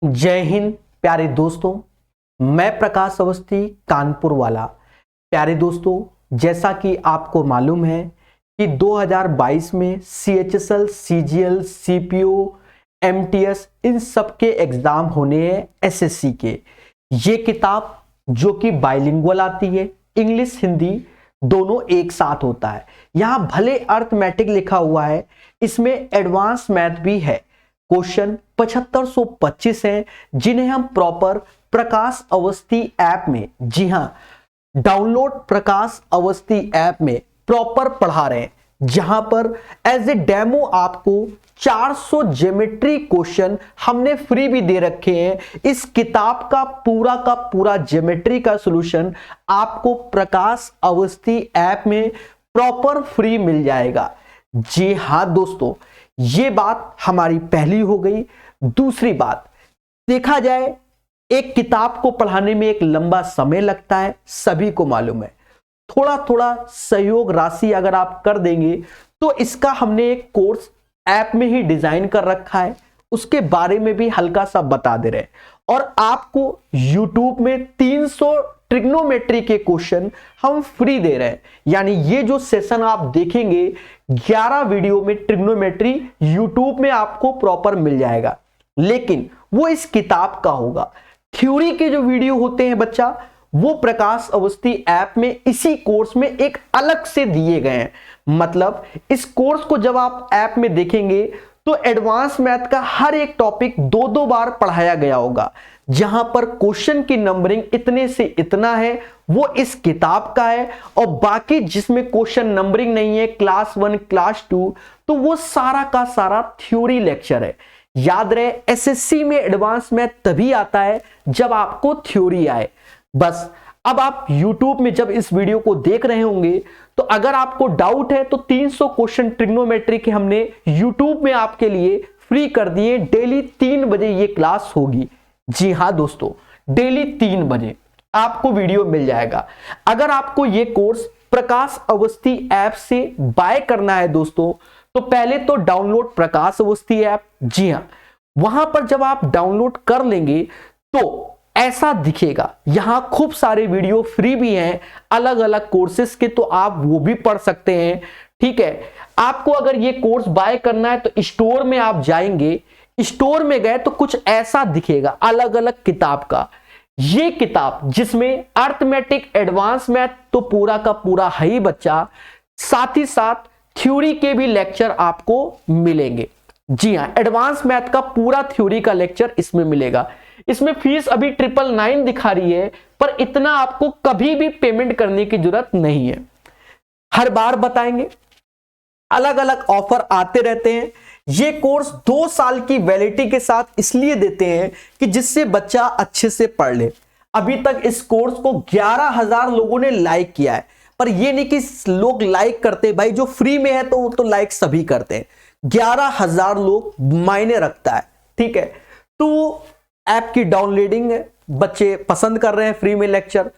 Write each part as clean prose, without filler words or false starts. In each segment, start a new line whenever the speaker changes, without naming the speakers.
जय हिंद प्यारे दोस्तों। मैं प्रकाश अवस्थी कानपुर वाला। प्यारे दोस्तों, जैसा कि आपको मालूम है कि 2022 में CHSL, CGL, CPO, MTS इन सब के एग्जाम होने हैं SSC के। ये किताब जो कि बाइलिंगुअल आती है, इंग्लिश हिंदी दोनों एक साथ होता है। यहाँ भले अर्थमेटिक लिखा हुआ है, इसमें एडवांस मैथ भी है। क्वेश्चन 7525 हैं जिन्हें हम प्रॉपर प्रकाश अवस्थी ऐप में, जी हां, डाउनलोड प्रकाश अवस्थी ऐप में प्रॉपर पढ़ा रहे हैं, जहां पर एज ए डेमो आपको 400 ज्योमेट्री क्वेश्चन हमने फ्री भी दे रखे हैं। इस किताब का पूरा ज्योमेट्री का सॉल्यूशन आपको प्रकाश अवस्थी ऐप में प्रॉपर फ्री मिल जाएगा। जी हां दोस्तों, ये बात हमारी पहली हो गई। दूसरी बात, देखा जाए एक किताब को पढ़ाने में एक लंबा समय लगता है, सभी को मालूम है। थोड़ा थोड़ा सहयोग राशि अगर आप कर देंगे तो इसका हमने एक कोर्स ऐप में ही डिजाइन कर रखा है, उसके बारे में भी हल्का सा बता दे रहे हैं। और आपको YouTube में 300 ट्रिग्नोमेट्री के क्वेश्चन हम फ्री दे रहे हैं। यानी ये जो सेशन आप देखेंगे 11 वीडियो में ट्रिग्नोमेट्री YouTube में आपको प्रॉपर मिल जाएगा, लेकिन वो इस किताब का होगा। थ्योरी के जो वीडियो होते हैं बच्चा, वो प्रकाश अवस्थी ऐप में इसी कोर्स में एक अलग से दिए गए हैं। मतलब इस कोर्स को जब आप ऐप में देखेंगे तो एडवांस मैथ का हर एक टॉपिक दो दो बार पढ़ाया गया होगा। जहां पर क्वेश्चन की नंबरिंग इतने से इतना है वो इस किताब का है, और बाकी जिसमें क्वेश्चन नंबरिंग नहीं है, क्लास 1, क्लास 2, तो वो सारा का सारा थ्योरी लेक्चर है। याद रहे, SSC में एडवांस मैथ तभी आता है जब आपको थ्योरी आए। बस अब आप YouTube में जब इस वीडियो को देख रहे होंगे तो अगर आपको डाउट है तो 300 क्वेश्चन ट्रिग्नोमेट्री के हमने YouTube में आपके लिए फ्री कर दिए। डेली 3 बजे ये क्लास होगी। जी हां दोस्तों, डेली 3 बजे आपको वीडियो मिल जाएगा। अगर आपको ये कोर्स प्रकाश अवस्थी ऐप से बाय करना है दोस्तों, तो पहले तो डाउनलोड प्रकाश अवस्थी ऐप। जी हां, वहां पर जब आप डाउनलोड कर लेंगे तो ऐसा दिखेगा। यहां खूब सारे वीडियो फ्री भी हैं अलग अलग कोर्सेज के, तो आप वो भी पढ़ सकते हैं। ठीक है, आपको अगर ये कोर्स बाय करना है तो स्टोर में आप जाएंगे, स्टोर में गए तो कुछ ऐसा दिखेगा अलग अलग किताब का। ये किताब जिसमें अर्थमेटिक, एडवांस मैथ तो पूरा का पूरा है ही बच्चा, साथ ही साथ थ्योरी के भी लेक्चर आपको मिलेंगे। जी हां, एडवांस मैथ का पूरा थ्योरी का लेक्चर इसमें मिलेगा। इसमें फीस अभी 999 दिखा रही है, पर इतना आपको कभी भी पेमेंट करने की जरूरत नहीं है। हर बार बताएंगे, अलग अलग ऑफर आते रहते हैं। ये कोर्स 2 साल की वैलिडिटी के साथ इसलिए देते हैं कि जिससे बच्चा अच्छे से पढ़ ले। अभी तक इस कोर्स को 11,000 लोगों ने लाइक किया है, पर ये नहीं कि लोग लाइक करते, भाई जो फ्री में है तो लाइक सभी करते हैं। 11,000 लोग मायने रखता है। ठीक है, तो ऐप की डाउनलोडिंग है, बच्चे पसंद कर रहे हैं। फ्री में लेक्चर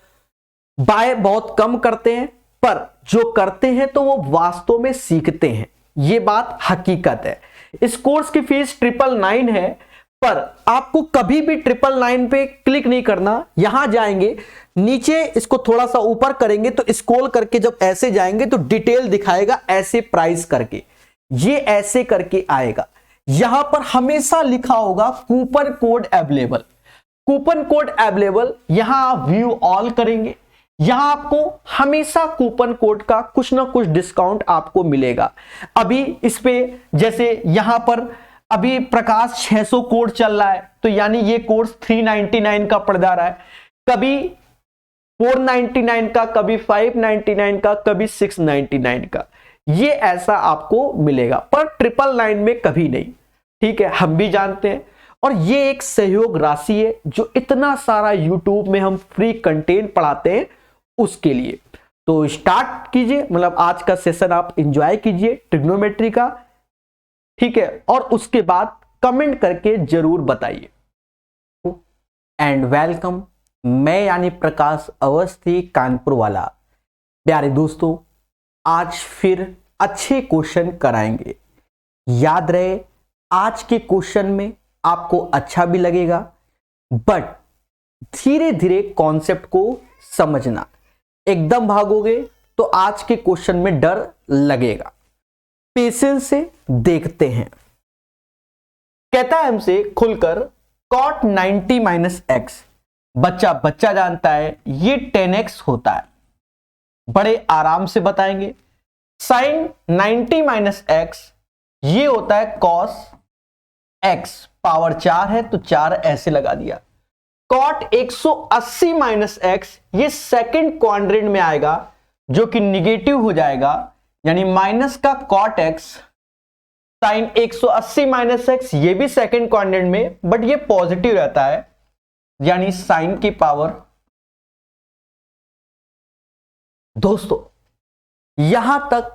बाय बहुत कम करते हैं, पर जो करते हैं तो वो वास्तव में सीखते हैं। ये बात हकीकत है। इस कोर्स की फीस 999 है, पर आपको कभी भी 999 पे क्लिक नहीं करना। यहां जाएंगे नीचे, इसको थोड़ा सा ऊपर करेंगे तो स्क्रॉल करके जब ऐसे जाएंगे तो डिटेल दिखाएगा ऐसे प्राइस करके, ये ऐसे करके आएगा। यहां पर हमेशा लिखा होगा coupon code available. Coupon code available, यहां आप व्यू ऑल करेंगे, यहां आपको हमेशा कूपन कोड का कुछ ना कुछ डिस्काउंट आपको मिलेगा। अभी इस पे जैसे यहां पर अभी प्रकाश 600 कोड चल रहा है, तो यानी ये कोर्स 399 का पड़ जा रहा है, कभी 499 का, कभी 599 का, कभी 699 का। ये ऐसा आपको मिलेगा, पर 999 में कभी नहीं। ठीक है, हम भी जानते हैं, और ये एक सहयोग राशि है जो इतना सारा YouTube में हम फ्री कंटेंट पढ़ाते हैं उसके लिए। तो स्टार्ट कीजिए, मतलब आज का सेशन आप एंजॉय कीजिए ट्रिग्नोमेट्री का। ठीक है, और उसके बाद कमेंट करके जरूर बताइए। एंड वेलकम, मैं यानी प्रकाश अवस्थी कानपुर वाला। प्यारे दोस्तों, आज फिर अच्छे क्वेश्चन कराएंगे। याद रहे, आज के क्वेश्चन में आपको अच्छा भी लगेगा, बट धीरे धीरे कॉन्सेप्ट को समझना। एकदम भागोगे तो आज के क्वेश्चन में डर लगेगा। पेशेंस से देखते हैं। कहता है हमसे खुलकर cot 90 माइनस एक्स, बच्चा जानता है ये 10x होता है। बड़े आराम से बताएंगे। साइन 90 माइनस एक्स ये होता है cos x, पावर 4 है तो 4 ऐसे लगा दिया। cot 180 माइनस एक्स ये सेकंड क्वाड्रेंट में आएगा जो कि निगेटिव हो जाएगा, यानी माइनस का cot x। Sine 180 minus X ये भी सेकंड क्वाड्रेंट में, बट ये पॉजिटिव रहता है, यानी साइन की पावर। दोस्तों यहां तक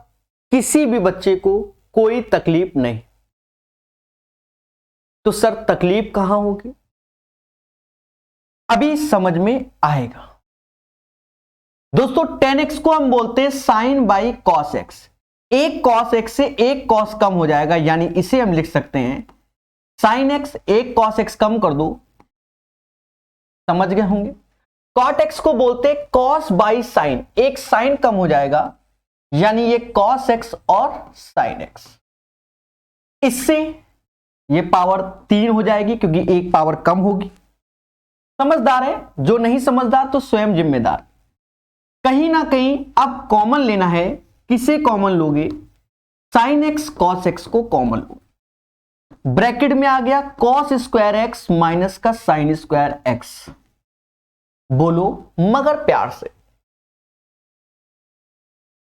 किसी भी बच्चे को कोई तकलीफ नहीं, तो सर तकलीफ कहां होगी? अभी समझ में आएगा। दोस्तों 10x को हम बोलते हैं साइन बाई कॉस एक्स। एक कॉस एक्स से एक कॉस कम हो जाएगा, यानी इसे हम लिख सकते हैं साइन एक्स, एक कॉस एक्स कम कर दो, समझ गए होंगे। कॉट एक्स को बोलते हैं कॉस बाई साइन, एक साइन कम हो जाएगा, यानी ये कॉस एक्स और साइन एक्स। इससे ये पावर 3 हो जाएगी क्योंकि एक पावर कम होगी। समझदार है, जो नहीं समझदार तो स्वयं जिम्मेदार। कहीं ना कहीं अब कॉमन लेना है। किसे कॉमन लोगे? साइन एक्स कॉस एक्स को कॉमन लो। ब्रैकेट में आ गया कॉस स्क्वायर एक्स माइनस का साइन स्क्वायर एक्स। बोलो मगर प्यार से।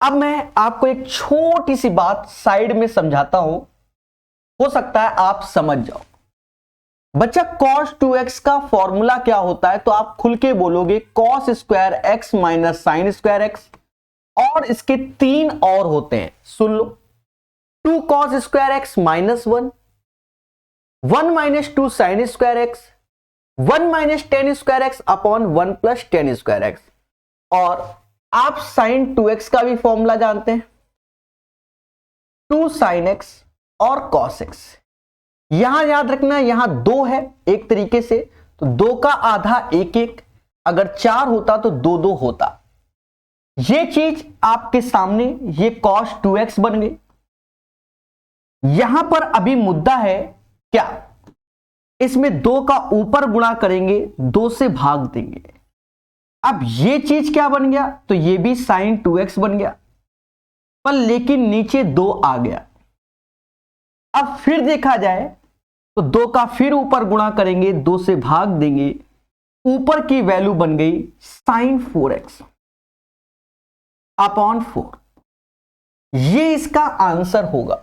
अब मैं आपको एक छोटी सी बात साइड में समझाता हूं, हो सकता है आप समझ जाओ। बच्चा cos 2x का फॉर्मूला क्या होता है? तो आप खुल के बोलोगे cos square x minus sine square x, और इसके 3 और होते हैं, सुन लो। 2 cos square x minus 1, 1 minus 2 sine square x, 1 minus tan square x upon 1 plus ten square x. और आप साइन 2x का भी फॉर्मूला जानते हैं, 2 साइन एक्स और cos एक्स। यहां याद रखना यहां 2 है एक तरीके से, तो 2 का आधा 1 1, अगर 4 होता तो 2 2 होता। ये चीज आपके सामने, ये cos 2x बन गई। यहां पर अभी मुद्दा है क्या? इसमें 2 का ऊपर गुणा करेंगे, 2 से भाग देंगे। अब ये चीज क्या बन गया? तो ये भी साइन 2x बन गया, पर लेकिन नीचे 2 आ गया। अब फिर देखा जाए तो 2 का फिर ऊपर गुणा करेंगे, 2 से भाग देंगे, ऊपर की वैल्यू बन गई साइन 4x अपॉन 4। ये इसका आंसर होगा।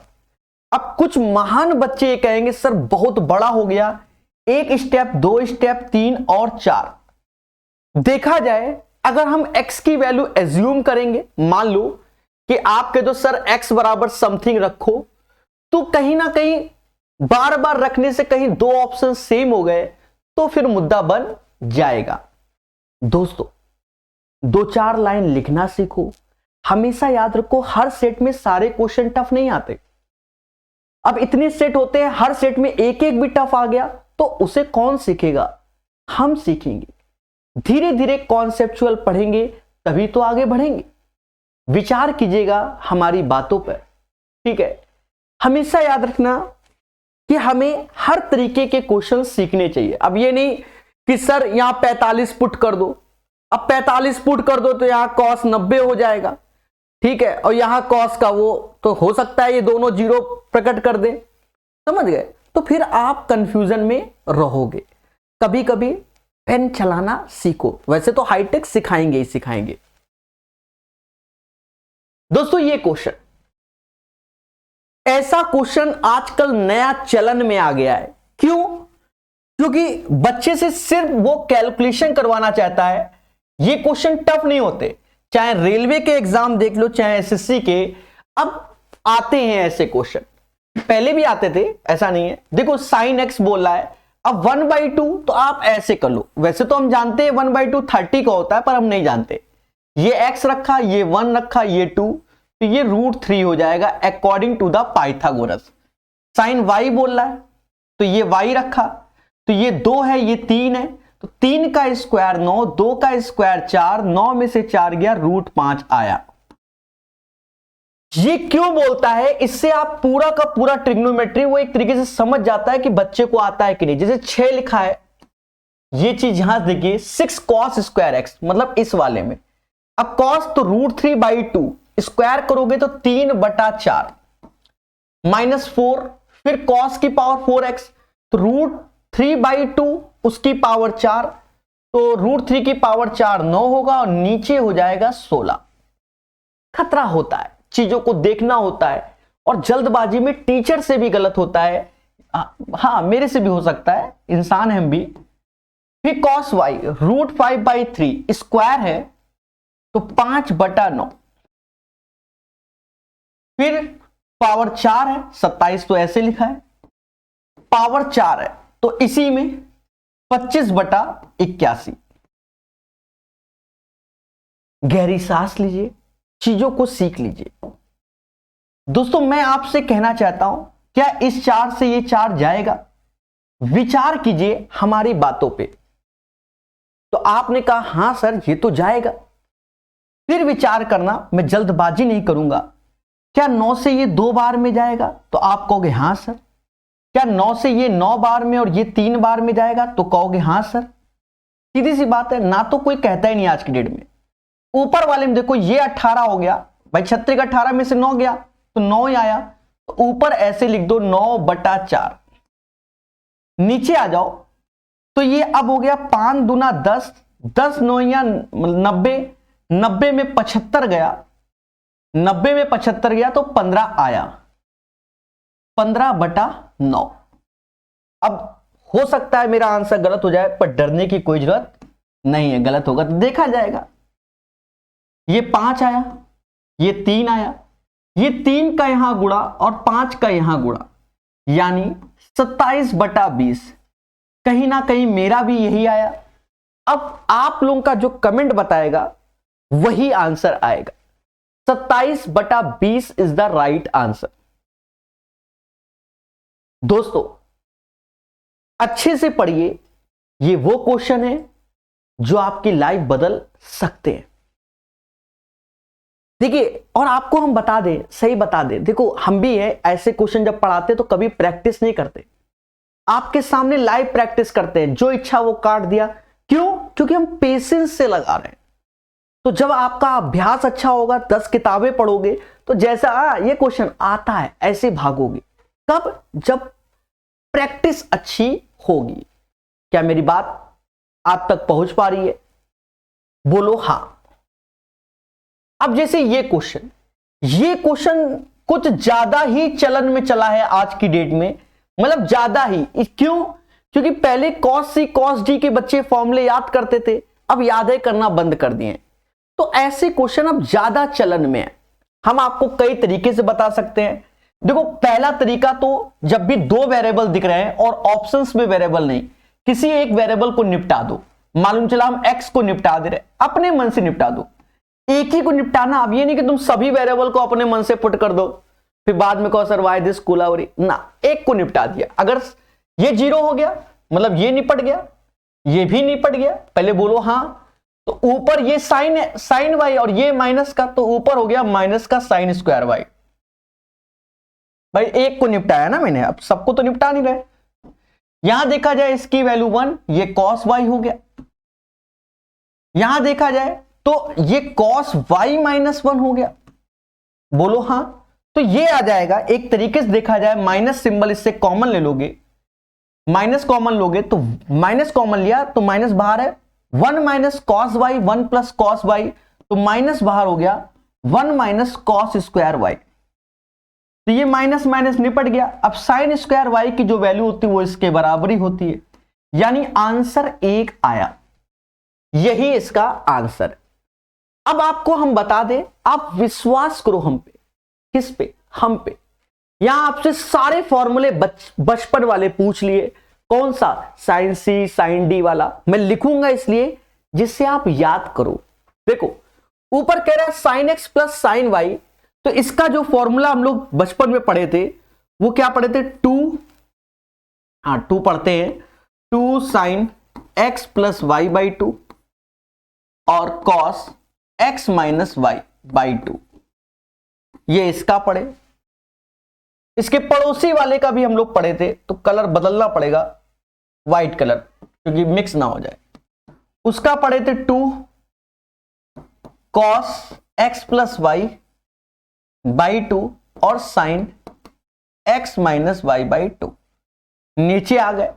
अब कुछ महान बच्चे ये कहेंगे सर बहुत बड़ा हो गया, 1 स्टेप 2 स्टेप 3 और 4। देखा जाए अगर हम x की वैल्यू एज्यूम करेंगे, मान लो कि आपके जो सर x बराबर समथिंग रखो, तो कहीं ना कहीं बार बार रखने से कहीं 2 ऑप्शन सेम हो गए तो फिर मुद्दा बन जाएगा। दोस्तों 2-4 लाइन लिखना सीखो। हमेशा याद रखो हर सेट में सारे क्वेश्चन टफ नहीं आते। अब इतने सेट होते हैं, हर सेट में एक एक भी टफ आ गया तो उसे कौन सीखेगा? हम सीखेंगे। धीरे धीरे कॉन्सेप्चुअल पढ़ेंगे तभी तो आगे बढ़ेंगे। विचार कीजिएगा हमारी बातों पर, ठीक है। हमेशा याद रखना कि हमें हर तरीके के क्वेश्चन सीखने चाहिए। अब ये नहीं कि सर यहां 45 पुट कर दो, अब 45 पुट कर दो तो यहां cos 90 हो जाएगा, ठीक है, और यहां cos का वो तो हो सकता है ये दोनों 0 प्रकट कर दे, समझ गए? तो फिर आप कंफ्यूजन में रहोगे। कभी कभी पेन चलाना सीखो। वैसे तो हाईटेक सिखाएंगे ही सिखाएंगे। दोस्तों ये क्वेश्चन, ऐसा क्वेश्चन आजकल नया चलन में आ गया है। क्यों? क्योंकि बच्चे से सिर्फ वो कैलकुलेशन करवाना चाहता है। ये क्वेश्चन टफ नहीं होते, चाहे रेलवे के एग्जाम देख लो चाहे एसएससी के, अब आते हैं ऐसे क्वेश्चन। पहले भी आते थे, ऐसा नहीं है। देखो साइन एक्स बोल रहा है, अब 1/2 तो आप ऐसे कर लो। वैसे तो हम जानते हैं 1/2 30 का होता है, पर हम नहीं जानते। ये x रखा, ये 1 रखा, ये 2, तो ये √3 हो जाएगा according to the Pythagoras. Sine y बोल रहा है तो ये y रखा,
तो ये 2 है, ये 3 है, तो 3 का स्क्वायर 9, 2 का स्क्वायर 4, 9 में से 4 गया, √5 आया। ये क्यों बोलता है, इससे आप पूरा का पूरा ट्रिग्नोमेट्री वो एक तरीके से समझ जाता है कि बच्चे को आता है कि नहीं। जैसे 6 लिखा है, ये चीज यहां देखिए 6 cos स्क्वायर x, मतलब इस वाले में। अब cos तो √3/2, स्क्वायर करोगे तो 3/4 -4, फिर cos की पावर 4x, तो √3/2 उसकी पावर 4, तो √3 की पावर 4 9 होगा और नीचे हो जाएगा 16। खतरा होता है, चीजों को देखना होता है, और जल्दबाजी में टीचर से भी गलत होता है, हाँ मेरे से भी हो सकता है, इंसान है हम भी। फिर cos y √5/3, स्क्वायर है तो 5/9, फिर पावर 4 है, 27 तो ऐसे लिखा है, पावर 4 है तो इसी में 25/81। गहरी सांस लीजिए, चीजों को सीख लीजिए। दोस्तों मैं आपसे कहना चाहता हूं, क्या इस 4 से ये 4 जाएगा? विचार कीजिए हमारी बातों पे। तो आपने कहा हां सर ये तो जाएगा। फिर विचार करना, मैं जल्दबाजी नहीं करूंगा, क्या 9 से ये 2 बार में जाएगा? तो आप कहोगे हां सर। क्या 9 से ये 9 बार में और ये 3 बार में जाएगा? तो कहोगे हां सर। सीधी सी बात है, ना तो कोई कहता ही नहीं आज की डेट में। ऊपर वाले में देखो, ये 18 हो गया भाई, 36 का 18 में से 9 गया तो 9 ही आया, तो ऊपर ऐसे लिख दो 9/4। नीचे आ जाओ तो ये अब हो गया 5 दूना 10, 10 9 90, 90 में 75 गया, 90 में 75 गया तो 15 आया, 15/9। अब हो सकता है मेरा आंसर गलत हो जाए, पर डरने की कोई जरूरत नहीं है, गलत होगा तो देखा जाएगा। ये 5 आया, ये 3 आया, ये 3 का यहां गुणा और 5 का यहां गुणा, यानी 27/20। कहीं ना कहीं मेरा भी यही आया। अब आप लोगों का जो कमेंट बताएगा वही आंसर आएगा। 27/20 इज द राइट आंसर। दोस्तों अच्छे से पढ़िए, ये वो क्वेश्चन है जो आपकी लाइफ बदल सकते हैं। देखिए, और आपको हम बता दें, सही बता दें, देखो हम भी है ऐसे क्वेश्चन जब पढ़ाते तो कभी प्रैक्टिस नहीं करते, आपके सामने लाइव प्रैक्टिस करते हैं, जो इच्छा वो काट दिया। क्यों? क्योंकि हम पेशेंस से लगा रहे हैं। तो जब आपका अभ्यास अच्छा होगा, 10 किताबें पढ़ोगे तो जैसा ये क्वेश्चन आता है ऐसे भागोगे। कब? जब प्रैक्टिस अच्छी होगी। क्या मेरी बात आप तक पहुंच पा रही है? बोलो हां। अब जैसे ये क्वेश्चन कुछ ज्यादा ही चलन में चला है आज की डेट में, मतलब ज्यादा ही। क्यों? क्योंकि पहले cos C cos D के बच्चे फॉर्मूले याद करते थे, अब यादें करना बंद कर दिए। तो ऐसे क्वेश्चन अब ज्यादा चलन में है। हम आपको कई तरीके से बता सकते हैं। देखो पहला तरीका तो, जब भी 2 वेरिएबल दिख रहे हैं और ऑप्शंस में वेरिएबल नहीं, किसी एक वेरिएबल को निपटा दो। मालूम चला हम x को निपटा दे रहे, अपने मन से निपटा दो। एक ही को निपटाना, अब ये नहीं कि तुम सभी वेरिएबल को अपने मन से पुट कर दो फिर बाद में कहो सर वाई दिस कुलावरी ना। एक को निपटा दिया, अगर ये 0 हो गया मतलब ये निपट गया, ये भी निपट गया। पहले बोलो हां। तो ऊपर ये साइन वाई और ये माइनस का, तो ऊपर हो गया माइनस का साइन स्क्वायर वाई। भाई एक को निपटाया ना मैंने, अब सबको तो निपटा नहीं रहे। यहां देखा जाए इसकी वैल्यू 1, ये कॉस वाई हो गया। यहां देखा जाए तो ये कॉस वाई -1 हो गया। बोलो हां। तो ये आ जाएगा, एक तरीके से देखा जाए माइनस सिंबल इससे कॉमन ले लोगे, माइनस कॉमन लोगे तो माइनस कॉमन लिया तो माइनस बाहर है, 1 minus cos Y, 1 plus cos Y, तो माइनस बाहर हो गया 1 माइनस कॉस स्क्वायर वाई। तो ये माइनस माइनस निपट गया। अब साइन स्क्वायर वाई की जो वैल्यू होती है वो इसके बराबर ही होती है, यानी आंसर 1 आया। यही इसका आंसर। अब आपको हम बता दें, आप विश्वास करो हम पे। किस पे? हम पे। यहां आपसे सारे फॉर्मूले बचपन वाले पूछ लिए। कौन सा? साइन सी साइन डी वाला मैं लिखूंगा इसलिए जिससे आप याद करो। देखो ऊपर कह रहा है sine X plus sine Y, तो इसका जो फॉर्मूला हम लोग बचपन में पढ़े थे वो क्या पढ़े थे? 2 पढ़ते हैं। 2 sine x plus Y by 2 और cos x minus Y by 2। ये इसका पढ़े। इसके पड़ोसी वाले का भी हम लोग पढ़े थे, तो कलर बदलना पड़ेगा व्हाइट कलर क्योंकि मिक्स ना हो जाए। उसका पढ़े थे 2 cos x plus Y by 2 और sine x minus Y by 2। नीचे आ गए।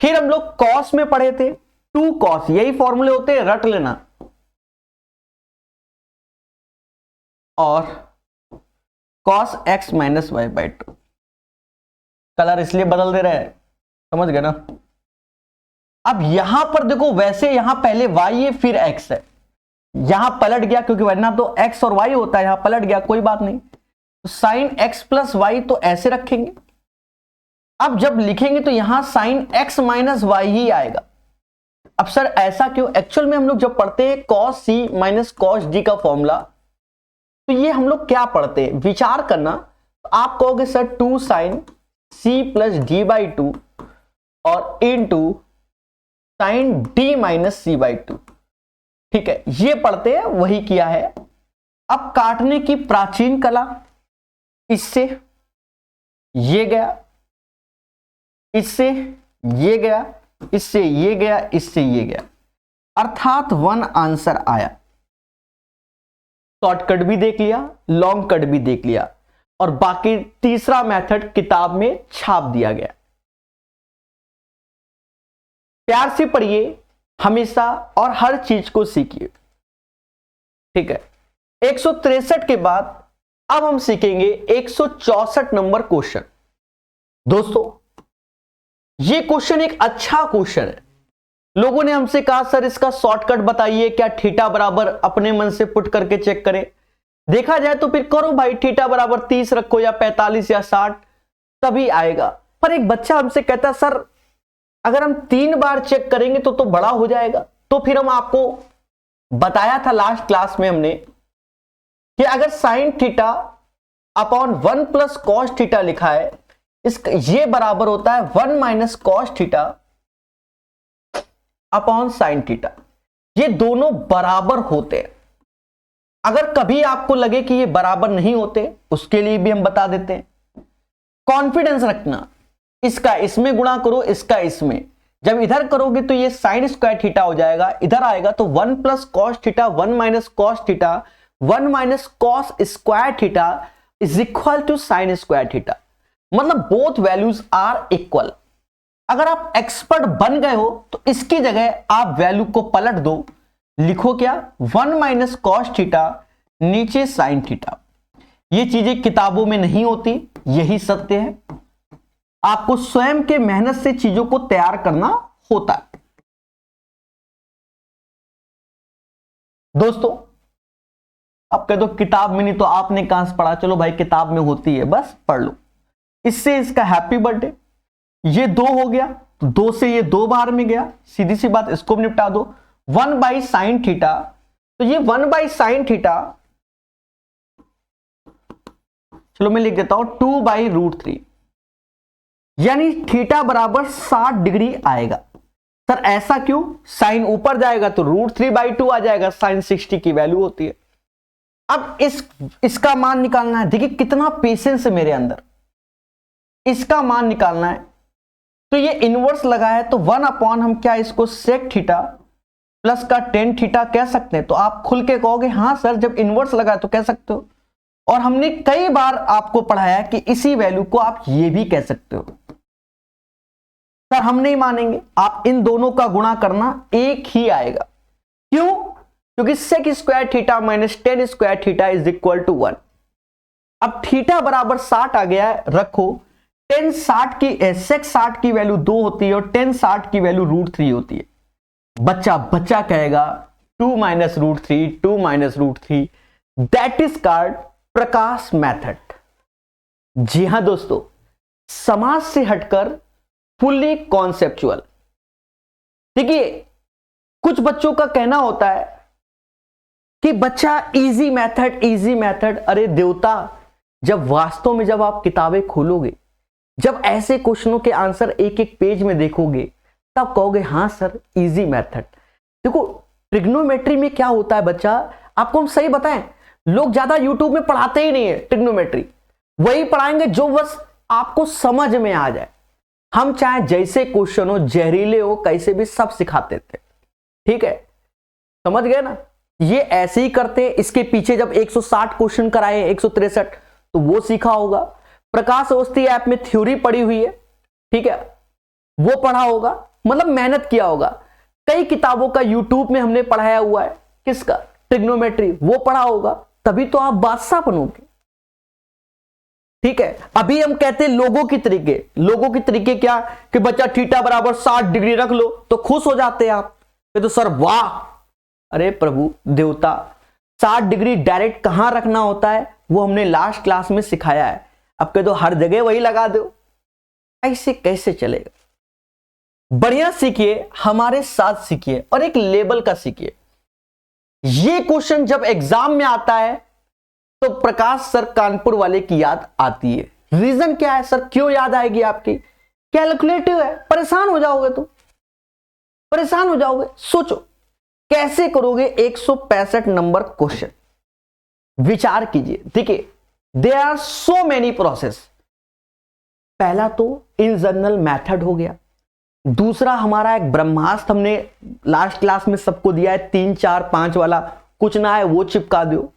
फिर हम लोग कॉस में पढ़े थे 2 कॉस, यही फॉर्मूले होते हैं, रट लेना। और cos x minus Y by 2। Colour इसलिए बदल दे रहे हैं, समझ गए ना। अब यहां पर देखो, वैसे यहां पहले y है फिर x है, यहां पलट गया क्योंकि वरना तो x और y होता है, यहां पलट गया, कोई बात नहीं। तो साइन x प्लस वाई तो ऐसे रखेंगे। अब जब लिखेंगे तो यहां साइन x माइनस वाई ही आएगा। अब सर ऐसा क्यों? एक्चुअल में हम लोग जब पढ़ते हैं cos c minus cos d का फॉर्मूला, तो ये हम लोग क्या पढ़ते हैं, विचार करना। तो आप कहोगे sir 2 sine c plus D by 2 और into sine d minus c by 2। ठीक है, ये पढ़ते हैं, वही किया है। अब काटने की प्राचीन कला, इससे ये गया, इससे ये गया, इससे ये गया, इससे ये गया, अर्थात 1 आंसर आया। शॉर्टकट भी देख लिया, लॉन्ग कट भी देख लिया, और बाकी तीसरा मेथड किताब में छाप दिया गया। प्यार से पढ़िए हमेशा और हर चीज को सीखिए। ठीक है, 163 के बाद अब हम सीखेंगे 164 नंबर क्वेश्चन। दोस्तों ये क्वेश्चन एक अच्छा क्वेश्चन है। लोगों ने हमसे कहा सर इसका शॉर्टकट बताइए, क्या थीटा बराबर, अपने मन से पुट करके चेक करें। देखा जाए तो फिर करो भाई, थीटा बराबर 30 रखो या 45 या 60, तभी आएगा। पर एक बच्चा हमसे कहता सर अगर हम 3 बार चेक करेंगे तो बड़ा हो जाएगा। तो फिर हम आपको बताया था लास्ट क्लास में हमने कि अगर sine theta upon 1 plus cos theta लिखा है, ये बराबर होता है 1 minus cos theta upon sine theta. ये दोनों बराबर होते हैं। अगर कभी आपको लगे कि ये बराबर नहीं होते, उसके लिए भी हम बता देते हैं। कॉन्फिडेंस रखना, इसका इसमें गुणा करो, इसका इसमें, जब इधर करोगे तो ये साइन स्क्वायर थीटा हो जाएगा, इधर आएगा तो 1 plus cos theta 1 minus cos theta 1 minus cos square theta is equal to sine square theta. मतलब बोथ वैल्यूज आर इक्वल। अगर आप एक्सपर्ट बन गए हो तो इसकी जगह आप वैल्यू को पलट दो, लिखो क्या 1 माइनस कॉस थीटा नीचे साइन थीटा। ये चीजें किताबों में नहीं होती, यही सत्य है। आपको स्वयं के मेहनत से चीजों को तैयार करना होता है। दोस्तों अब कह दो किताब में नहीं तो आपने कहां से पढ़ा, चलो भाई किताब में होती है, बस पढ़ लो। इससे इसका हैप्पी बर्थडे, ये 2 हो गया, तो 2 से ये 2 बार में गया, सीधी सी बात, इसको भी निपटा दो। 1 बाई साइन थीटा, तो ये 1 बाई साइन थीटा, चलो मैं लिख देता हूं 2 बाई रूट 3, यानी थीटा बराबर 60 डिग्री आएगा। सर ऐसा क्यों? साइन ऊपर जाएगा तो रूट 3 बाई 2 आ जाएगा, साइन 60 की वैल्यू होती है। अब इसका मान निकालना है। देखिए कितना पेशेंस है मेरे अंदर, इसका मान निकालना है। तो ये इनवर्स लगा है तो 1 अपॉन हम क्या इसको सेक थीटा प्लस का टेन थीटा कह सकते हैं। तो आप खुल के कहोगे हाँ सर जब इनवर्स लगा है तो कह सकते हो। और हमने कई बार आपको पढ़ाया कि इसी वैल्यू को आप ये भी कह सकते हो। सर हम नहीं मानेंगे, आप इन दोनों का गुणा करना, एक ही आएगा। क्यों? क्योंकि sec square theta minus tan square theta is equal to 1। अब थीटा बराबर 60 आ गया है, रखो। टेन 60 की सेक 60 की वैल्यू 2 होती है और टेन 60 की वैल्यू रूट 3 होती है। बच्चा कहेगा 2 minus root 3, 2 minus root 3, that is called Prakash method. जी हां दोस्तों, समाज से हटकर फुल्ली कॉन्सेप्चुअल। देखिए कुछ बच्चों का कहना होता है कि बच्चा इजी मेथड। अरे देवता, जब वास्तव में जब आप किताबें खोलोगे, जब ऐसे क्वेश्चनों के आंसर एक एक पेज में देखोगे, तब कहोगे हाँ सर इजी मेथड। देखो ट्रिग्नोमेट्री में क्या होता है बच्चा, आपको हम सही बताएं, लोग ज्यादा यूट्यूब में पढ़ाते ही नहीं है ट्रिग्नोमेट्री, वही पढ़ाएंगे जो बस आपको समझ में आ जाए। हम चाहे जैसे क्वेश्चन हो, जहरीले हो, कैसे भी सब सिखाते थे, ठीक है, समझ गए ना। ये ऐसे ही करते, इसके पीछे जब 160 क्वेश्चन कराए 163, तो वो सीखा होगा। प्रकाश अवस्थी ऐप में थ्योरी पढ़ी हुई है, ठीक है, वो पढ़ा होगा, मतलब मेहनत किया होगा। कई किताबों का यूट्यूब में हमने पढ़ाया हुआ है, किसका, ट्रिग्नोमेट्री, वो पढ़ा होगा, तभी तो आप बादशाह बनोगे, ठीक है। अभी हम कहते हैं लोगों की तरीके, लोगों की तरीके क्या कि बच्चा थीटा बराबर 60 डिग्री रख लो तो खुश हो जाते हैं आप, तो सर वाह, अरे प्रभु देवता, 60 डिग्री डायरेक्ट कहां रखना होता है वो हमने लास्ट क्लास में सिखाया है, अब कह दो हर जगह वही लगा दो, ऐसे कैसे चलेगा। बढ़िया सीखिए, हमारे साथ सीखिए और एक लेवल का सीखिए। ये क्वेश्चन जब एग्जाम में आता है तो प्रकाश सर कानपुर वाले की याद आती है। रीजन क्या है सर, क्यों याद आएगी आपकी, कैलकुलेटिव है, परेशान हो जाओगे तुम, परेशान हो जाओगे। सोचो कैसे करोगे 165 नंबर क्वेश्चन, विचार कीजिए। देखिए there are so many process. पहला तो इन जनरल मेथड हो गया, दूसरा हमारा एक ब्रह्मास्त्र हमने लास्ट क्लास में सबको दिया है, 3 4 5 वाला, कुछ ना है वो चिपका दो।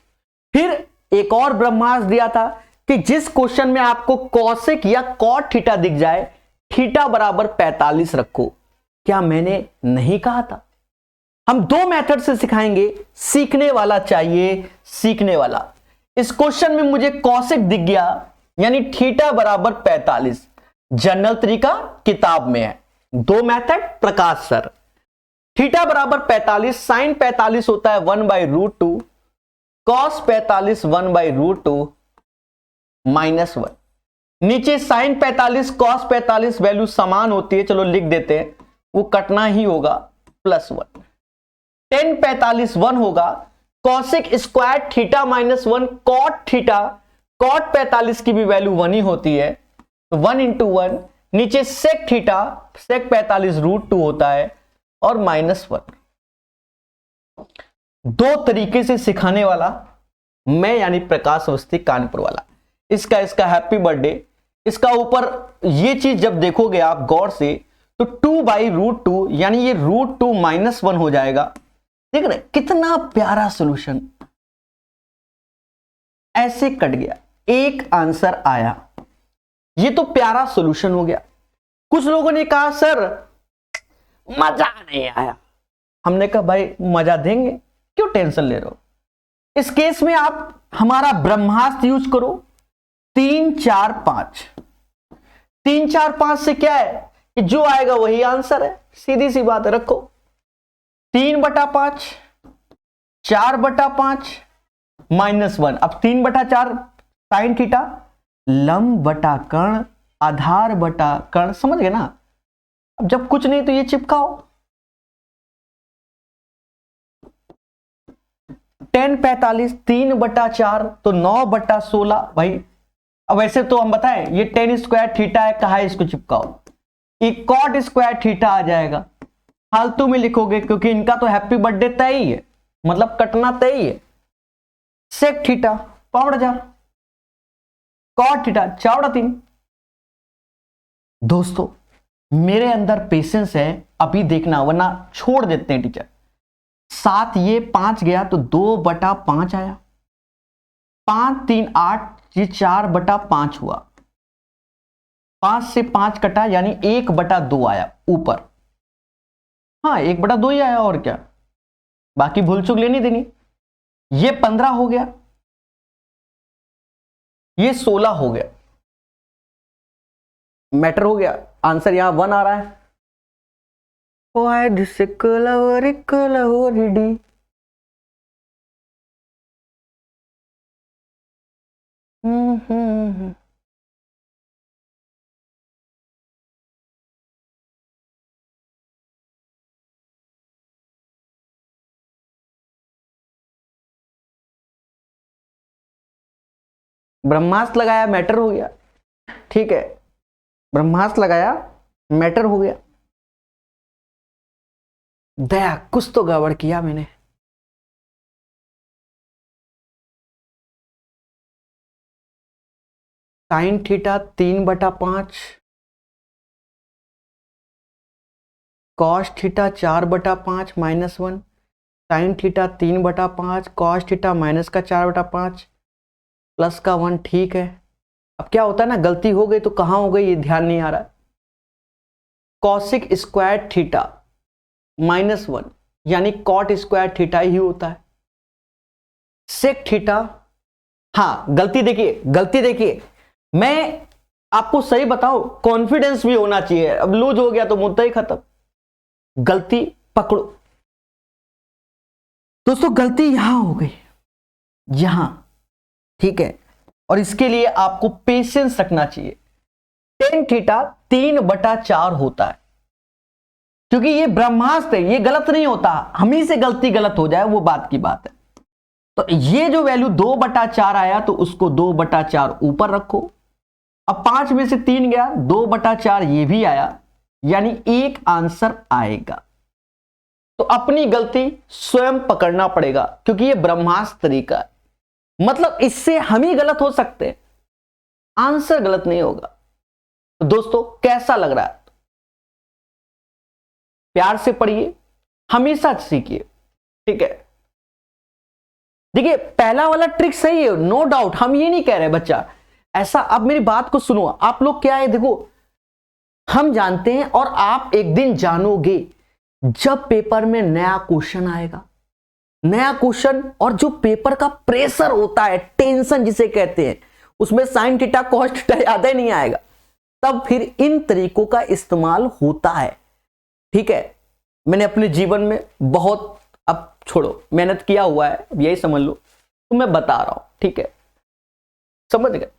फिर एक और ब्रह्मास्त्र दिया था कि जिस क्वेश्चन में आपको कॉसेक या कॉट थीटा दिख जाए, थीटा बराबर 45 रखो। क्या मैंने नहीं कहा था। हम दो मेथड से सिखाएंगे, सीखने वाला चाहिए, सीखने वाला। इस क्वेश्चन में मुझे कॉसेक दिख गया यानी थीटा बराबर 45, जनरल तरीका किताब में है। दो मेथड प्रकाश सर, थीटा बराबर 45, साइन 45 होता है 1/√2, कॉस 45 1/√2 -1। नीचे साइन 45 कॉस 45 वैल्यू समान होती है, चलो लिख देते हैं, वो कटना ही होगा, +1। tan 45 1 होगा, cosec square theta -1 cot theta, cot 45 की भी वैल्यू 1 ही होती है, तो 1 × 1, नीचे सेक थीटा, सेक 45 √2 होता है और -1। दो तरीके से सिखाने वाला मैं यानी प्रकाश अवस्थी कानपुर वाला। इसका हैप्पी बर्थडे, इसका ऊपर ये चीज जब देखोगे आप गौर से तो 2/√2 यानी ये √2 -1 हो जाएगा। देख रहे कितना प्यारा सॉल्यूशन, ऐसे कट गया, एक आंसर आया, ये तो प्यारा सॉल्यूशन हो गया। कुछ लोगों ने कहा सर मजा नहीं आया, हमने कहा भाई मजा देंगे, क्यों टेंशन ले रहे हो। इस केस में आप हमारा ब्रह्मास्त्र यूज करो, 3 4 5। 3 4 5 से क्या है कि जो आएगा वही आंसर है, सीधी सी बात है। रखो 3/5, 4/5 -1। अब 3/4 साइन थीटा, लंब बटा कर्ण, आधार बटा कर्ण, समझ गए ना। अब जब कुछ नहीं तो ये चिपकाओ, tan 45 3/4 तो 9/16 भाई। अब वैसे तो हम बताएं ये tan स्क्वायर थीटा है, कहा है इसको चिपकाओ, ये कॉट स्क्वायर थीटा आ जाएगा। फालतू में लिखोगे क्योंकि इनका तो हैप्पी बर्थडे तय ही है, मतलब कटना तय ही है। Sec theta 5/4, cot theta 4/3। दोस्तों मेरे अंदर पेशेंस है, अभी देखना वरना छोड़ देते हैं टीचर। 7 ये 5 गया तो 2/5 आया, 5 3 8, ये 4/5 हुआ, 5 से 5 कटा यानी 1/2 आया ऊपर। हाँ 1/2 ही आया और क्या, बाकी भूल चूक लेनी देनी। ये 15 हो गया, ये 16 हो गया, मैटर हो गया। आंसर यहां 1 आ रहा है। Why this color ब्रह्मास्त्र लगाया, मैटर हो गया, ठीक है, ब्रह्मास्त्र लगाया मैटर हो गया। दया, कुछ तो गड़बड़ किया मैंने। Sine theta 3/5, cos theta 4/5 -1, sine theta 3/5, cos theta minus का 4/5 प्लस का 1। ठीक है, अब क्या होता है ना, गलती हो गई तो कहां हो गई ये ध्यान नहीं आ रहा है। कॉसिक स्क्वायर थीटा -1 यानी कॉट स्क्वायर थीटा ही होता है। सेक थीटा, हाँ गलती देखिए, मैं आपको सही बताऊं, कॉन्फिडेंस भी होना चाहिए। अब लूज हो गया तो मुद्दा ही खत्म। गलती पकड़ो दोस्तों, गलती यहां हो गई, यहां। ठीक है, और इसके लिए आपको पेशेंस रखना चाहिए। टेन थीटा 3/4 होता है, क्योंकि ये ब्रह्मास्त्र है, ये गलत नहीं होता, हम ही से गलती गलत हो जाए वो बात की बात है। तो ये जो वैल्यू 2/4 आया तो उसको 2/4 ऊपर रखो। अब 5 में से 3 गया, 2/4 ये भी आया, यानी एक आंसर आएगा। तो अपनी गलती स्वयं पकड़ना पड़ेगा, क्योंकि ये ब्रह्मास्त्र तरीका है। मतलब इससे हम ही गलत हो सकते हैं, आंसर गलत नहीं होगा। तो दोस्तों कैसा लग रहा है? प्यार से पढ़िए, हमेशा सीखिए। ठीक है, देखिए पहला वाला ट्रिक सही है, नो डाउट, हम ये नहीं कह रहे बच्चा ऐसा। अब मेरी बात को सुनो, आप लोग क्या है, देखो हम जानते हैं और आप एक दिन जानोगे जब पेपर में नया क्वेश्चन आएगा, नया क्वेश्चन, और जो पेपर का प्रेशर होता है, टेंशन जिसे कहते हैं, उसमें साइन थीटा कॉस थीटा याद ही नहीं आएगा, तब फिर इन तरीकों का इस्तेमाल होता है। ठीक है, मैंने अपने जीवन में बहुत, अब छोड़ो, मेहनत किया हुआ है, यही समझ लो, तो मैं बता रहा हूं। ठीक है, समझ गए?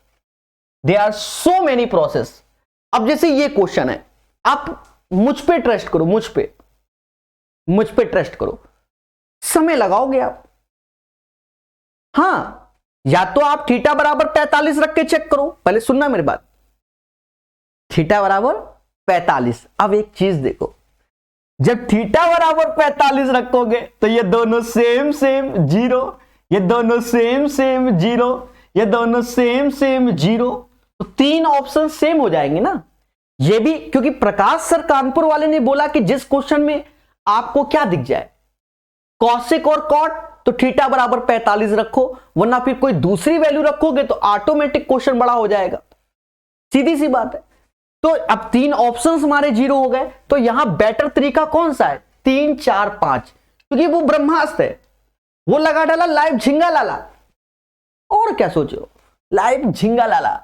There are so many process. अब जैसे ये क्वेश्चन है, आप मुझ पे ट्रस्ट करो, मुझ पे ट्रस्ट करो, समय लगाओगे आप। हां, या तो आप थीटा बराबर 45 रख के चेक करो, पहले सुनना मेरी बात, थीटा बराबर 45। अब एक चीज देखो, जब थीटा बराबर 45 रखोगे तो ये दोनों सेम जीरो, ये दोनों सेम जीरो, ये दोनों सेम जीरो, तो तीन ऑप्शन सेम हो जाएंगे ना। ये भी क्योंकि प्रकाश सर कानपुर वाले ने बोला कि जिस क्वेश्चन में आपको क्या दिख जाए, कॉसिक और कॉट, तो थीटा बराबर 45 रखो, वरना फिर कोई दूसरी वैल्यू रखोगे तो ऑटोमेटिक क्वेश्चन बड़ा हो जाएगा। सीधी सी बात है। तो अब तीन ऑप्शंस हमारे जीरो हो गए, तो यहां बेटर तरीका कौन सा है? 3 4 5, क्योंकि वो ब्रह्मास्त्र है, वो लगा डाला लाइव झिंगा लाला। और क्या सोचो, लाइव झिंगा लाला।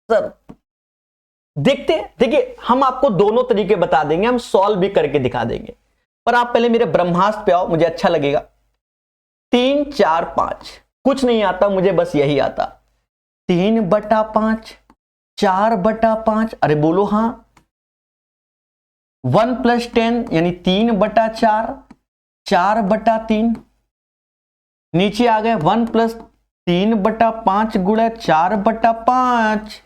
सर देखिए हम आपको दोनों तरीके बता देंगे, हम सॉल्व भी करके दिखा देंगे, पर आप पहले मेरे ब्रह्मास्त्र पे आओ, मुझे अच्छा लगेगा। 3 4 5 कुछ नहीं आता मुझे, बस यही आता, 3/5, 4/5, अरे बोलो हां, 1 + 10 यानी 3/4, 4/3, नीचे आ गए 1 + 3/5 गुणा 4/5,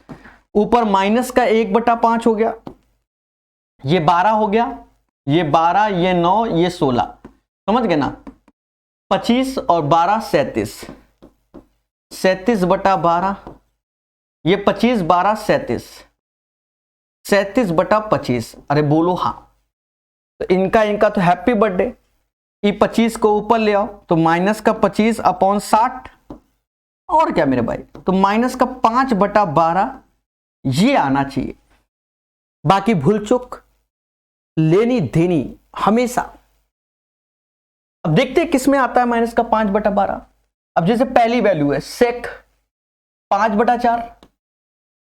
ऊपर माइनस का 1/5 हो गया, ये 12 हो गया, ये 12, ये 9, ये 16, समझ गए ना? 25 और 12 37, 37/12, ये 25 12 37, 37/25, अरे बोलो हाँ। तो इनका तो हैप्पी बर्थडे, ये 25 को ऊपर ले आओ तो माइनस का 25/60, और क्या मेरे भाई, तो माइनस का 5/12 ये आना चाहिए। बाकी भूल चुक लेनी देनी हमेशा। अब देखते हैं किसमें आता है माइनस का 5/12। अब जैसे पहली वैल्यू है सेक 5/4,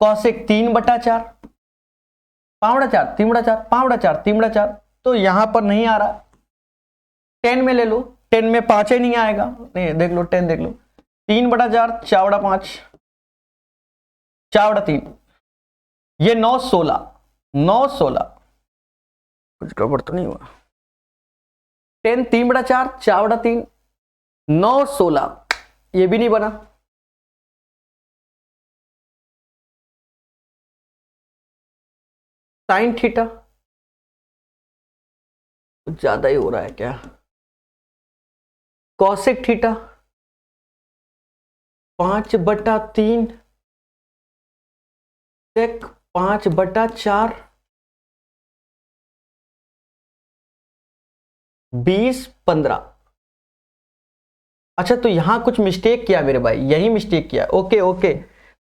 कॉसेक 3/4, 5/4 3/4 5/4 3/4, तो यहां पर नहीं आ रहा। 10 में ले लो, 10 में 5 ही नहीं आएगा, नहीं देख लो 10 देख लो, 3/4 4/5 4/3, ये 9 16 9 16, कुछ गड़बड़ तो नहीं हुआ? 10 3/4 4/3 9 16, ये भी नहीं बना। साइन थीटा कुछ ज्यादा ही हो रहा है क्या? कॉसेक थीटा 5/3 सेक 5/4 20/15। अच्छा तो यहां कुछ मिस्टेक किया मेरे भाई, यही मिस्टेक किया। ओके ओके,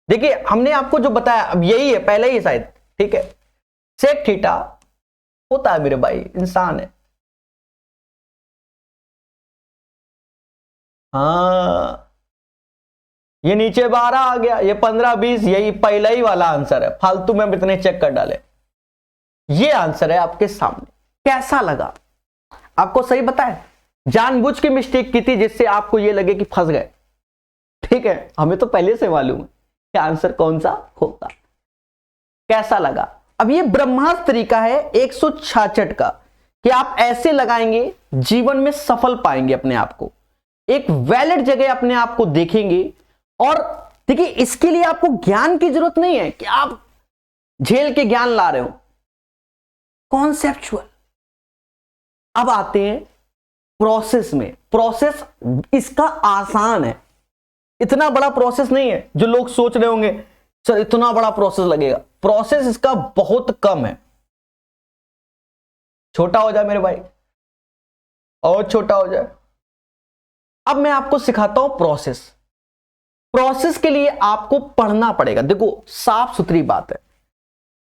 देखिए हमने आपको जो बताया अब यही है, पहले ही शायद, ठीक है। सेक थीटा होता है मेरे भाई, इंसान है। हाँ ये नीचे 12 आ गया, ये 15 20, यही पहला ही वाला आंसर है, फालतू में हम इतने चेक कर डाले। ये आंसर है आपके सामने। कैसा लगा आपको? सही बताए, जानबूझ के मिस्टेक की थी जिससे आपको ये लगे कि फंस गए, ठीक है। हमें तो पहले से मालूम है कि आंसर कौन सा होगा। कैसा लगा? अब ये ब्रह्मास्त्र तरीका है 166 का कि आप ऐसे लगाएंगे जीवन में सफल पाएंगे अपने आप को, एक वैलिड जगह अपने आप को देखेंगे। और देखिए इसके लिए आपको ज्ञान की जरूरत नहीं है कि आप झेल के ज्ञान ला रहे हो, कॉन्सेप्चुअल। अब आते हैं प्रोसेस में। प्रोसेस इसका आसान है, इतना बड़ा प्रोसेस नहीं है जो लोग सोच रहे होंगे सर इतना बड़ा प्रोसेस लगेगा। प्रोसेस इसका बहुत कम है। छोटा हो जाए मेरे भाई, और छोटा हो जाए। अब मैं आपको सिखाता हूं प्रोसेस। प्रोसेस के लिए आपको पढ़ना पड़ेगा। देखो साफ सुथरी बात है,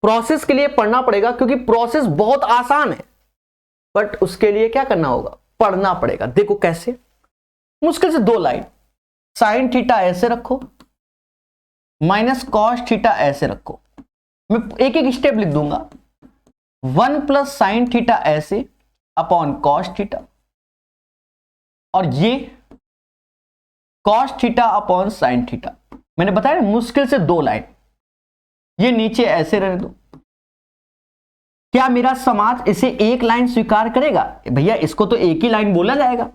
प्रोसेस के लिए पढ़ना पड़ेगा क्योंकि प्रोसेस बहुत आसान है, बट उसके लिए क्या करना होगा? पढ़ना पड़ेगा। देखो कैसे, मुश्किल से 2 लाइन। साइन थीटा ऐसे रखो, माइनस कॉस थीटा ऐसे रखो। मैं एक एक स्टेप लिख दूंगा। 1 प्लस साइन थीटा ऐसे अपॉन कॉस थीटा, और ये cos theta upon sine theta. मैंने बताया ना मुश्किल से 2 लाइन। ये नीचे ऐसे रहने दो। क्या मेरा समाज इसे एक लाइन स्वीकार करेगा? भैया इसको तो एक ही लाइन बोला जाएगा।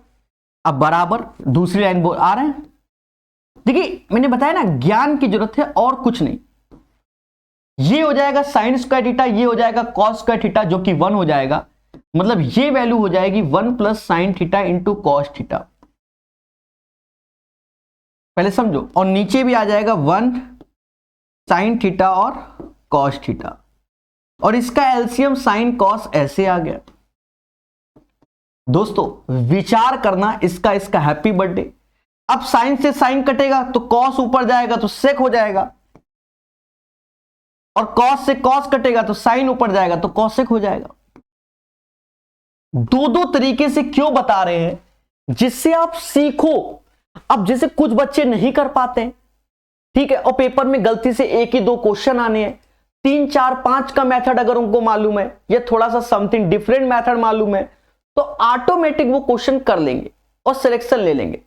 अब बराबर दूसरी लाइन बोल आ रहे हैं। देखिए मैंने बताया ना ज्ञान की जरूरत है और कुछ नहीं। ये हो जाएगा साइन स्क्वायर थीटा, ये हो जाएगा कॉस स्क्वायर थीटा जो कि 1 हो जाएगा। मतलब ये वैल्यू हो जाएगी 1 plus sine theta into cos theta. पहले समझो। और नीचे भी आ जाएगा 1 साइन थीटा और कॉस थीटा, और इसका एलसीएम साइन कॉस ऐसे आ गया। दोस्तों विचार करना, इसका हैप्पी बर्थडे। अब साइन से साइन कटेगा तो कॉस ऊपर जाएगा तो सेक हो जाएगा, और कॉस से कॉस कटेगा तो साइन ऊपर जाएगा तो कॉसेक हो जाएगा। 2 तरीके से क्यों बता रहे हैं? जिससे आप सीखो। अब जैसे कुछ बच्चे नहीं कर पाते हैं, ठीक है, और पेपर में गलती से 1 ही 2 क्वेश्चन आने हैं, 3 4 5 का मेथड अगर उनको मालूम है या थोड़ा सा समथिंग डिफरेंट मेथड मालूम है तो ऑटोमेटिक वो क्वेश्चन कर लेंगे और सिलेक्शन ले लेंगे।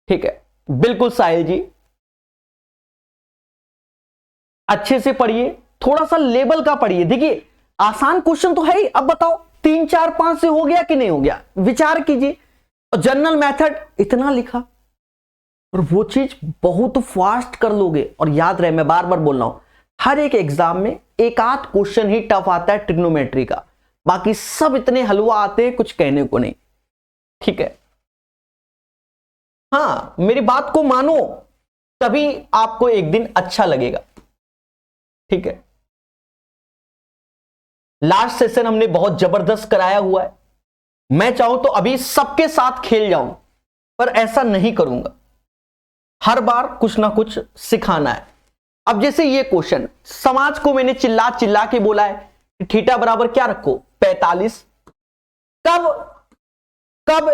ठीक है, बिल्कुल साहिल जी, अच्छे से पढ़िए, थोड़ा सा लेवल का पढ़िए। देखिए आसान क्वेश्चन तो है ही। अब बताओ 3 4 5 से हो गया कि नहीं हो गया? विचार कीजिए। और जनरल मेथड इतना लिखा, और वो चीज बहुत फास्ट कर लोगे। और याद रहे, मैं बार बार बोल रहा हूं, हर एक एग्जाम में एक आध क्वेश्चन ही टफ आता है ट्रिग्नोमेट्री का, बाकी सब इतने हलवा आते हैं कुछ कहने को नहीं। ठीक है, हाँ मेरी बात को मानो तभी आपको एक दिन अच्छा लगेगा। ठीक है, लास्ट सेशन हमने बहुत जबरदस्त कराया हुआ है। मैं चाहूं तो अभी सबके साथ खेल जाऊं, पर ऐसा नहीं करूंगा। हर बार कुछ ना कुछ सिखाना है। अब जैसे ये क्वेश्चन, समाज को मैंने चिल्ला चिल्ला के बोला है कि थीटा बराबर क्या रखो 45। कब कब?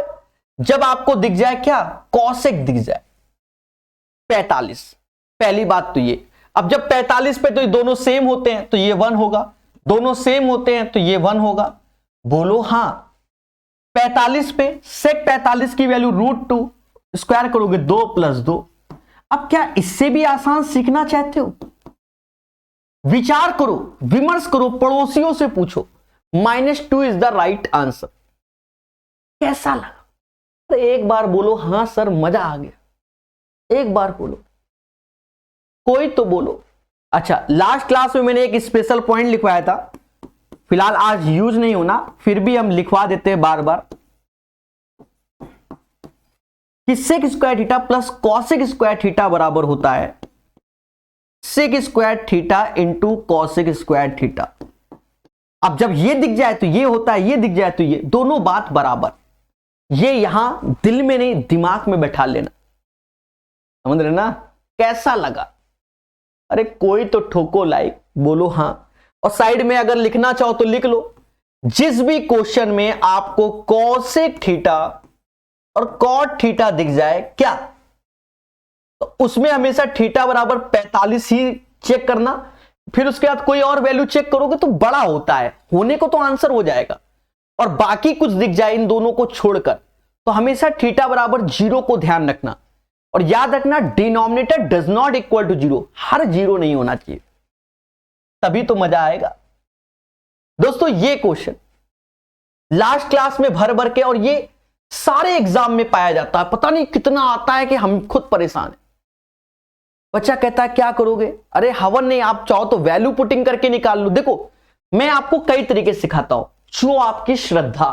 जब आपको दिख जाए क्या, कॉसेक दिख जाए 45। पहली बात तो ये। अब जब 45 पे तो ये दोनों सेम होते हैं तो ये 1 होगा, दोनों सेम होते हैं तो ये 1 होगा। बोलो हाँ। 45 पे सेक 45 की वैल्यू √2, स्क्वायर करोगे 2 + 2। अब क्या इससे भी आसान सीखना चाहते हो? विचार करो, विमर्श करो, पड़ोसियों से पूछो। -2 इज द राइट आंसर। कैसा लगा? तो एक बार बोलो हाँ सर मजा आ गया। एक बार बोलो, कोई तो बोलो। अच्छा, लास्ट क्लास में मैंने एक स्पेशल पॉइंट लिखवाया था फिलहाल आज यूज नहीं होना, फिर भी हम लिखवा देते हैं बार बार कि sec square theta plus cosec square theta बराबर होता है sec square theta into cosec square theta. अब जब ये दिख जाए तो ये होता है, ये दिख जाए तो ये, दोनों बात बराबर। ये यहां दिल में नहीं दिमाग में बैठा लेना, समझ रहे ना? कैसा लगा? अरे कोई तो ठोको लाइक, बोलो हाँ, और साइड में अगर लिखना चाहो तो लिख लो। जिस भी क्वेश्चन में आपको कॉसेक थीटा और कॉट थीटा दिख जाए क्या, तो उसमें हमेशा थीटा बराबर 45 ही चेक करना, फिर उसके बाद कोई और वैल्यू चेक करोगे तो बड़ा होता है, होने को तो आंसर हो जाएगा, और बाकी कुछ दिख जाए इन दोनों को छोड़कर, तो हमेशा थीटा बराबर 0 को ध्यान रखना। और याद रखना denominator does not equal to 0, हर 0 नहीं होना चाहिए, तभी तो मजा आएगा। दोस्तों ये क्वेश्चन लास्ट क्लास में भर भर के, और ये सारे एग्जाम में पाया जाता है, पता नहीं कितना आता है कि हम खुद परेशान हैं। बच्चा कहता है क्या करोगे? अरे हवन नहीं, आप चाहो तो वैल्यू पुटिंग करके निकाल लो। देखो मैं आपको कई तरीके से सिखाता हूं, जो आपकी श्रद्धा,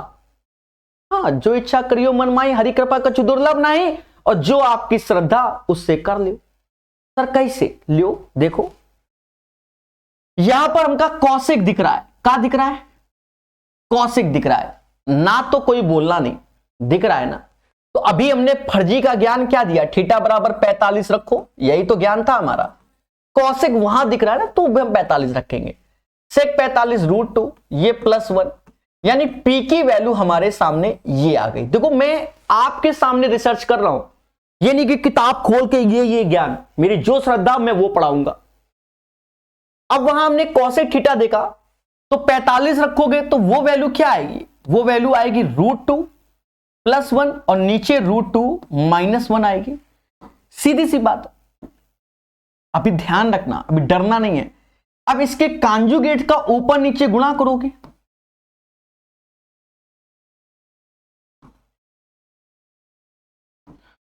हाँ जो इच्छा करियो मन माई, हरि कृपा कछु दुर्लभ नहीं, और जो आपकी श्रद्धा उससे कर लियो। सर कैसे लियो? देखो यहां पर हमका कौशिक दिख रहा है, क्या दिख रहा है? कौशिक दिख रहा है ना, तो कोई बोलना नहीं, दिख रहा है ना। तो अभी हमने फर्जी का ज्ञान क्या दिया? थीटा बराबर 45 रखो, यही तो ज्ञान था हमारा। कौशिक वहां दिख रहा है ना, तो हम 45 रखेंगे। सेक 45 √2, ये +1, यानी पी की वैल्यू हमारे सामने ये आ गई। देखो मैं आपके सामने रिसर्च कर रहा हूं, ये नहीं कि किताब खोल के ये ज्ञान, मेरी जो श्रद्धा मैं वो पढ़ाऊंगा। अब वहां हमने कौशिक थीटा देखा, तो 45 रखोगे तो वो वैल्यू क्या आएगी? वो वैल्यू आएगी √2 +1, और नीचे √2 -1 आएगी। सीधी सी बात। अभी ध्यान रखना, अभी डरना नहीं है। अब इसके कॉन्जुगेट का ऊपर नीचे गुणा करोगे,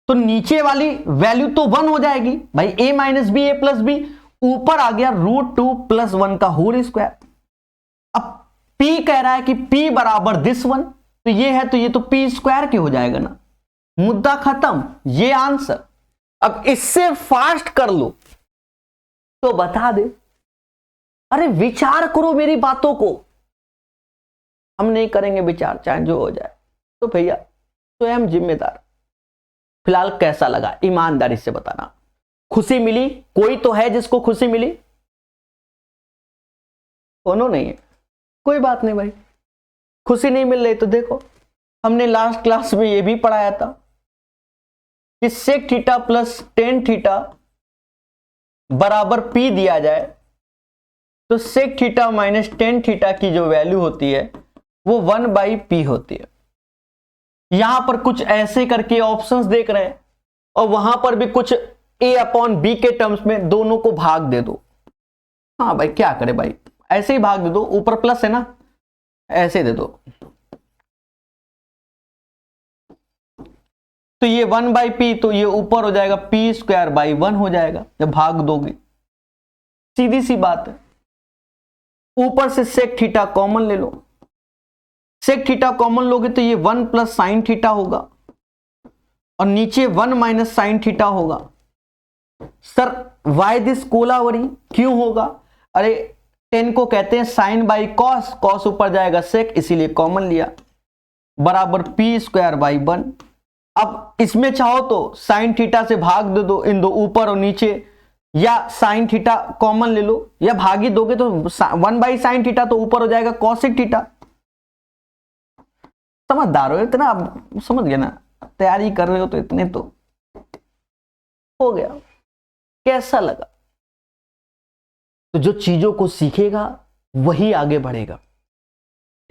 तो नीचे वाली वैल्यू तो 1 हो जाएगी भाई, a - b a + b, ऊपर आ गया √2 +1 का होल स्क्वायर। अब p कह रहा है कि p बराबर दिस 1, तो ये है, तो ये तो p स्क्वायर के हो जाएगा ना, मुद्दा खत्म, ये आंसर। अब इससे फास्ट कर लो तो बता दे। अरे विचार करो मेरी बातों को, हम नहीं करेंगे विचार, चाहे जो हो जाए, तो भैया स्वयं जिम्मेदार। फिलहाल कैसा लगा ईमानदारी से बताना, खुशी मिली? कोई तो है जिसको खुशी मिली? दोनों नहीं है, कोई बात नहीं भाई, खुशी नहीं मिल रही तो देखो हमने लास्ट क्लास में ये भी पढ़ाया था कि sec theta plus tan theta बराबर पी दिया जाए, तो sec theta minus tan theta की जो वैल्यू होती है वो 1/p होती है। यहां पर कुछ ऐसे करके ऑप्शंस देख रहे हैं, और वहां पर भी कुछ a/b के टर्म्स में दोनों को भाग दे दो। हाँ भाई क्या करे भाई, ऐसे ही भाग दे दो, ऊपर प्लस है ना, ऐसे दे दो। तो ये 1/p, तो ये ऊपर हो जाएगा p²/1 हो जाएगा जब भाग दोगे, सीधी सी बात है। ऊपर से सेक थीटा कॉमन ले लो, सेक थीटा कॉमन लोगे तो ये 1 + sin थीटा होगा, और नीचे 1 - sin थीटा होगा। सर वाई दिस कोलावरी क्यों होगा? अरे 10 को कहते हैं sin/cos, cos ऊपर जाएगा सेक, इसीलिए कॉमन लिया, बराबर p²/1। अब इसमें चाहो तो sin थीटा से भाग दे दो, इन दो ऊपर और नीचे, या sin थीटा कॉमन ले लो, या भागी दोगे तो 1/sin थीटा तो ऊपर हो जाएगा cosec थीटा। समझदार हो इतना, आप समझ गए ना, तैयारी कर रहे हो तो इतने तो हो गया। कैसा लगा? तो जो चीजों को सीखेगा वही आगे बढ़ेगा,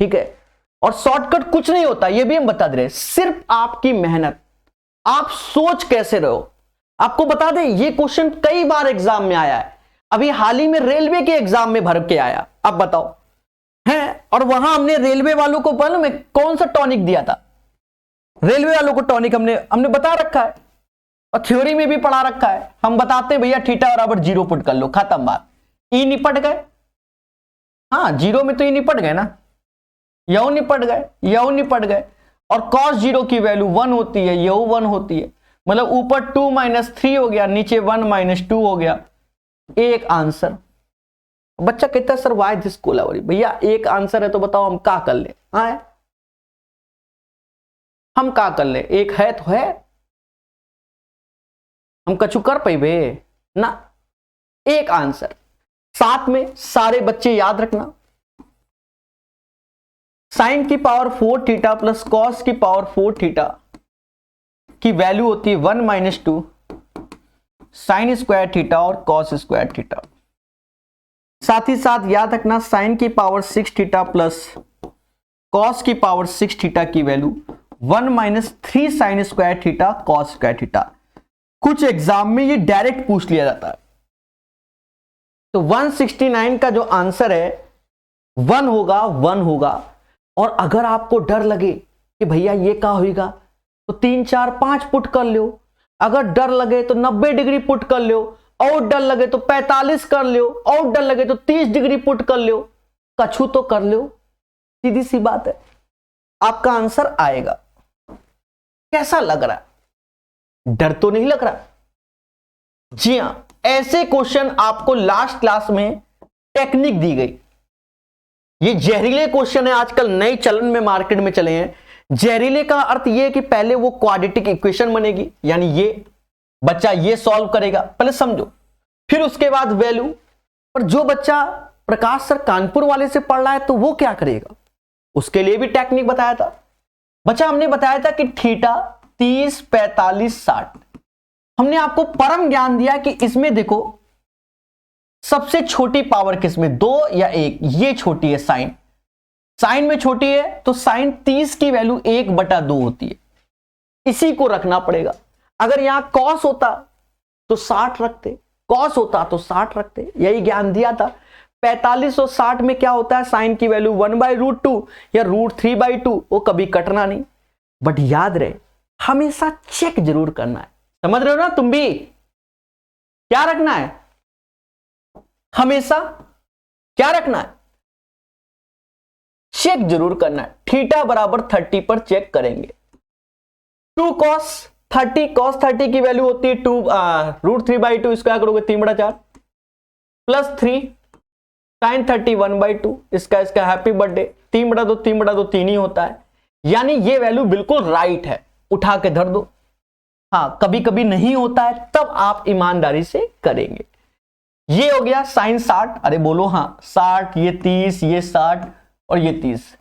ठीक है। और शॉर्टकट कुछ नहीं होता, ये भी हम बता दे रहे हैं, सिर्फ आपकी मेहनत, आप सोच कैसे रहो। आपको बता दें ये क्वेश्चन कई बार एग्जाम में आया है, अभी हाल ही में रेलवे के एग्जाम में भर के आया। अब बताओ है, और वहां हमने रेलवे वालों को मालूम है कौन सा टॉनिक दिया था? रेलवे वालों को टॉनिक हमने बता रखा है, और थ्योरी में भी पढ़ा रखा है। हम बताते हैं भैया थीटा बराबर 0 पुट कर लो, खत्म बात, ई निपट गए। हाँ, जीरो में तो ये निपट गए ना, यू निपट गए, यू निपट गए। और cos जीरो की वैल्यू 1 होती है, यू 1 होती है, मतलब ऊपर 2 - 3 हो गया, नीचे 1 - 2 हो गया, एक आंसर। बच्चा कहता है सर वाई दिस कोलावरी, भैया एक आंसर है तो बताओ हम क्या कर ले, हम क्या कर ले, एक है तो है, हम कछु कर पेबे ना, एक आंसर। साथ में सारे बच्चे याद रखना, साइन की पावर 4 थीटा प्लस कॉस की पावर 4 थीटा की वैल्यू होती है 1 - 2 साइन स्क्वायर थीटा और कॉस स्क्वायर थीटा। साथ ही साथ याद रखना साइन की पावर 6 थीटा प्लस कॉस की पावर 6 थीटा की value 1 - 3 sign square theta cos square theta. कुछ एग्जाम में ये डायरेक्ट पूछ लिया जाता है। तो 169 का जो आंसर है 1 होगा, 1 होगा। और अगर आपको डर लगे कि भैया ये क्या होगा तो 3 4 5 पुट कर लो, अगर डर लगे तो 90 डिग्री पुट कर लो, और डर लगे तो 45 कर लो, और डर लगे तो 30 डिग्री पुट कर लो, कछु तो कर लो, सीधी सी बात है, आपका आंसर आएगा। कैसा लग रहा है, डर तो नहीं लग रहा? जी हां, ऐसे क्वेश्चन आपको लास्ट क्लास में टेक्निक दी गई। ये जहरीले क्वेश्चन है, आजकल नए चलन में मार्केट में चले हैं। जहरीले का अर्थ ये है कि पहले वो क्वाड्रेटिक इक्वेशन बनेगी, यानी ये बच्चा ये सॉल्व करेगा, पहले समझो, फिर उसके बाद वैल्यू। और जो बच्चा प्रकाश सर कानपुर वाले से पढ़ रहा है तो वो क्या करेगा, उसके लिए भी टेक्निक बताया था। बच्चा हमने बताया था कि थीटा 30 45 60, हमने आपको परम ज्ञान दिया कि इसमें देखो सबसे छोटी पावर किसमें, 2 या 1, ये छोटी है साइन, साइन में छोटी है तो साइन 30 की वैल्यू 1/2 होती है, इसी को रखना पड़ेगा। अगर यहां कॉस होता तो 60 रखते, कॉस होता तो 60 रखते, यही ज्ञान दिया था। 45 और 60 में क्या होता है, साइन की वैल्यू 1/√2 या √3/2, वो कभी कटना नहीं। बट याद रहे हमेशा चेक जरूर करना है, समझ रहे हो ना तुम भी, क्या रखना है, हमेशा क्या रखना है, चेक जरूर करना है। थीटा बराबर 30 पर चेक करेंगे। 2 cos 30, cos 30 की वैल्यू होती है 2 √3/2, इसका करोगे 3/4 प्लस 3 sin 30 1/2, इसका हैप्पी बर्थडे, 3/2 3/2 3 ही होता है, यानी ये वैल्यू बिल्कुल राइट है, उठा के धर दो। हाँ, कभी कभी नहीं होता है तब आप ईमानदारी से करेंगे। ये हो गया साइन 60, अरे बोलो हाँ 60, ये 30, ये 60 और ये 30।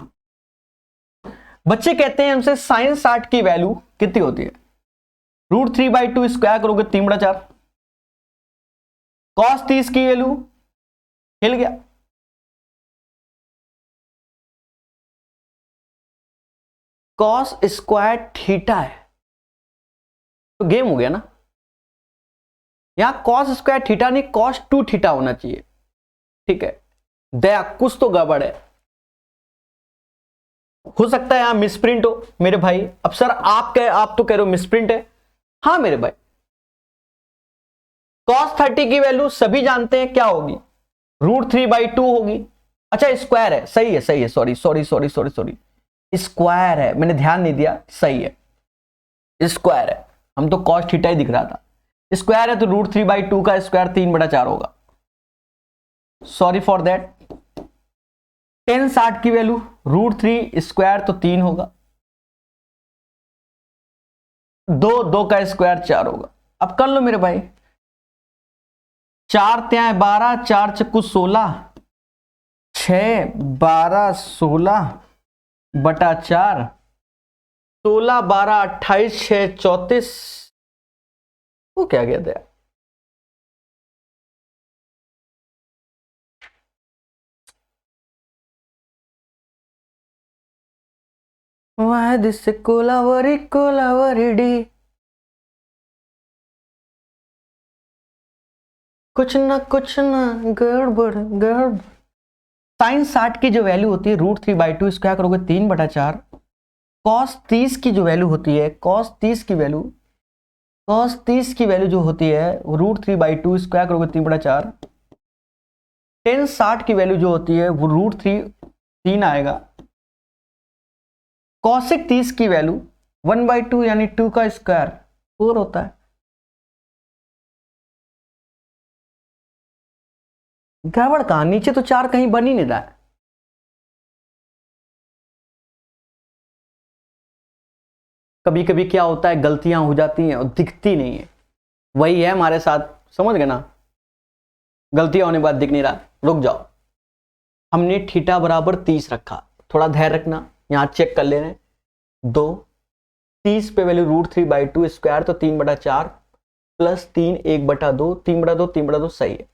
बच्चे कहते हैं हमसे साइन 60 की वैल्यू कितनी होती है, √3/2 स्क्वायर करोगे 3/4, कॉस 30 की वैल्यू हिल गया, कॉस स्क्वायर थीटा है तो गेम हो गया ना। यहां कॉस स्क्वायर थीटा नहीं, कॉस 2 थीटा होना चाहिए, ठीक है। दया कुछ तो गड़बड़ है, हो सकता है यहां मिसप्रिंट हो मेरे भाई। अब सर आप तो कह रहे हो मिसप्रिंट है, हाँ मेरे भाई, cos 30 की वैल्यू सभी जानते हैं क्या होगी, √3/2 होगी। अच्छा स्क्वायर है, सही है सही है, sorry sorry sorry sorry sorry, square है, मैंने ध्यान नहीं दिया, सही है स्क्वायर है, हम तो cos थीटा ही दिख रहा था। स्क्वायर है तो √3/2 का स्क्वायर 3/4 होगा, सॉरी फॉर दैट। tan 60 की वैल्यू √3 स्क्वायर तो 3 होगा, 2 का स्क्वायर 4 होगा। अब कर लो मेरे भाई, 4 त्यां 12, 4 चक्कू 16, 6 12 16/4, 16 12 28, 6 34, वो क्या गया था, वह दिस कोलावरी कोलावरी डी, कुछ ना गड़बड़ गड़बड़। साइन 60 की जो वैल्यू होती है √3/2 स्क्वायर करोगे 3/4, कॉस 30 की जो वैल्यू होती है, कॉस 30 की वैल्यू जो होती है √3/2 स्क्वायर करोगे 3/4, टेन 60 की वैल्यू जो होती है वो √3 3 आएगा। कॉसेक 30 की वैल्यू 1/2 यानी 2 का स्क्वायर 4 होता है। गड़बड़ कहां, नीचे तो 4 कहीं बन ही नहीं रहा है। कभी कभी क्या होता है, गलतियां हो जाती हैं और दिखती नहीं है। वही है हमारे साथ, समझ गए ना, गलतियां होने के बाद दिख नहीं रहा। रुक जाओ, हमने थीटा बराबर 30 रखा, थोड़ा धैर्य रखना, यहां चेक कर ले रहे हैं। 2 30 पे वैल्यू √3/2 स्क्वायर तो 3/4 प्लस 3 1/2 3/2 3/2 सही है,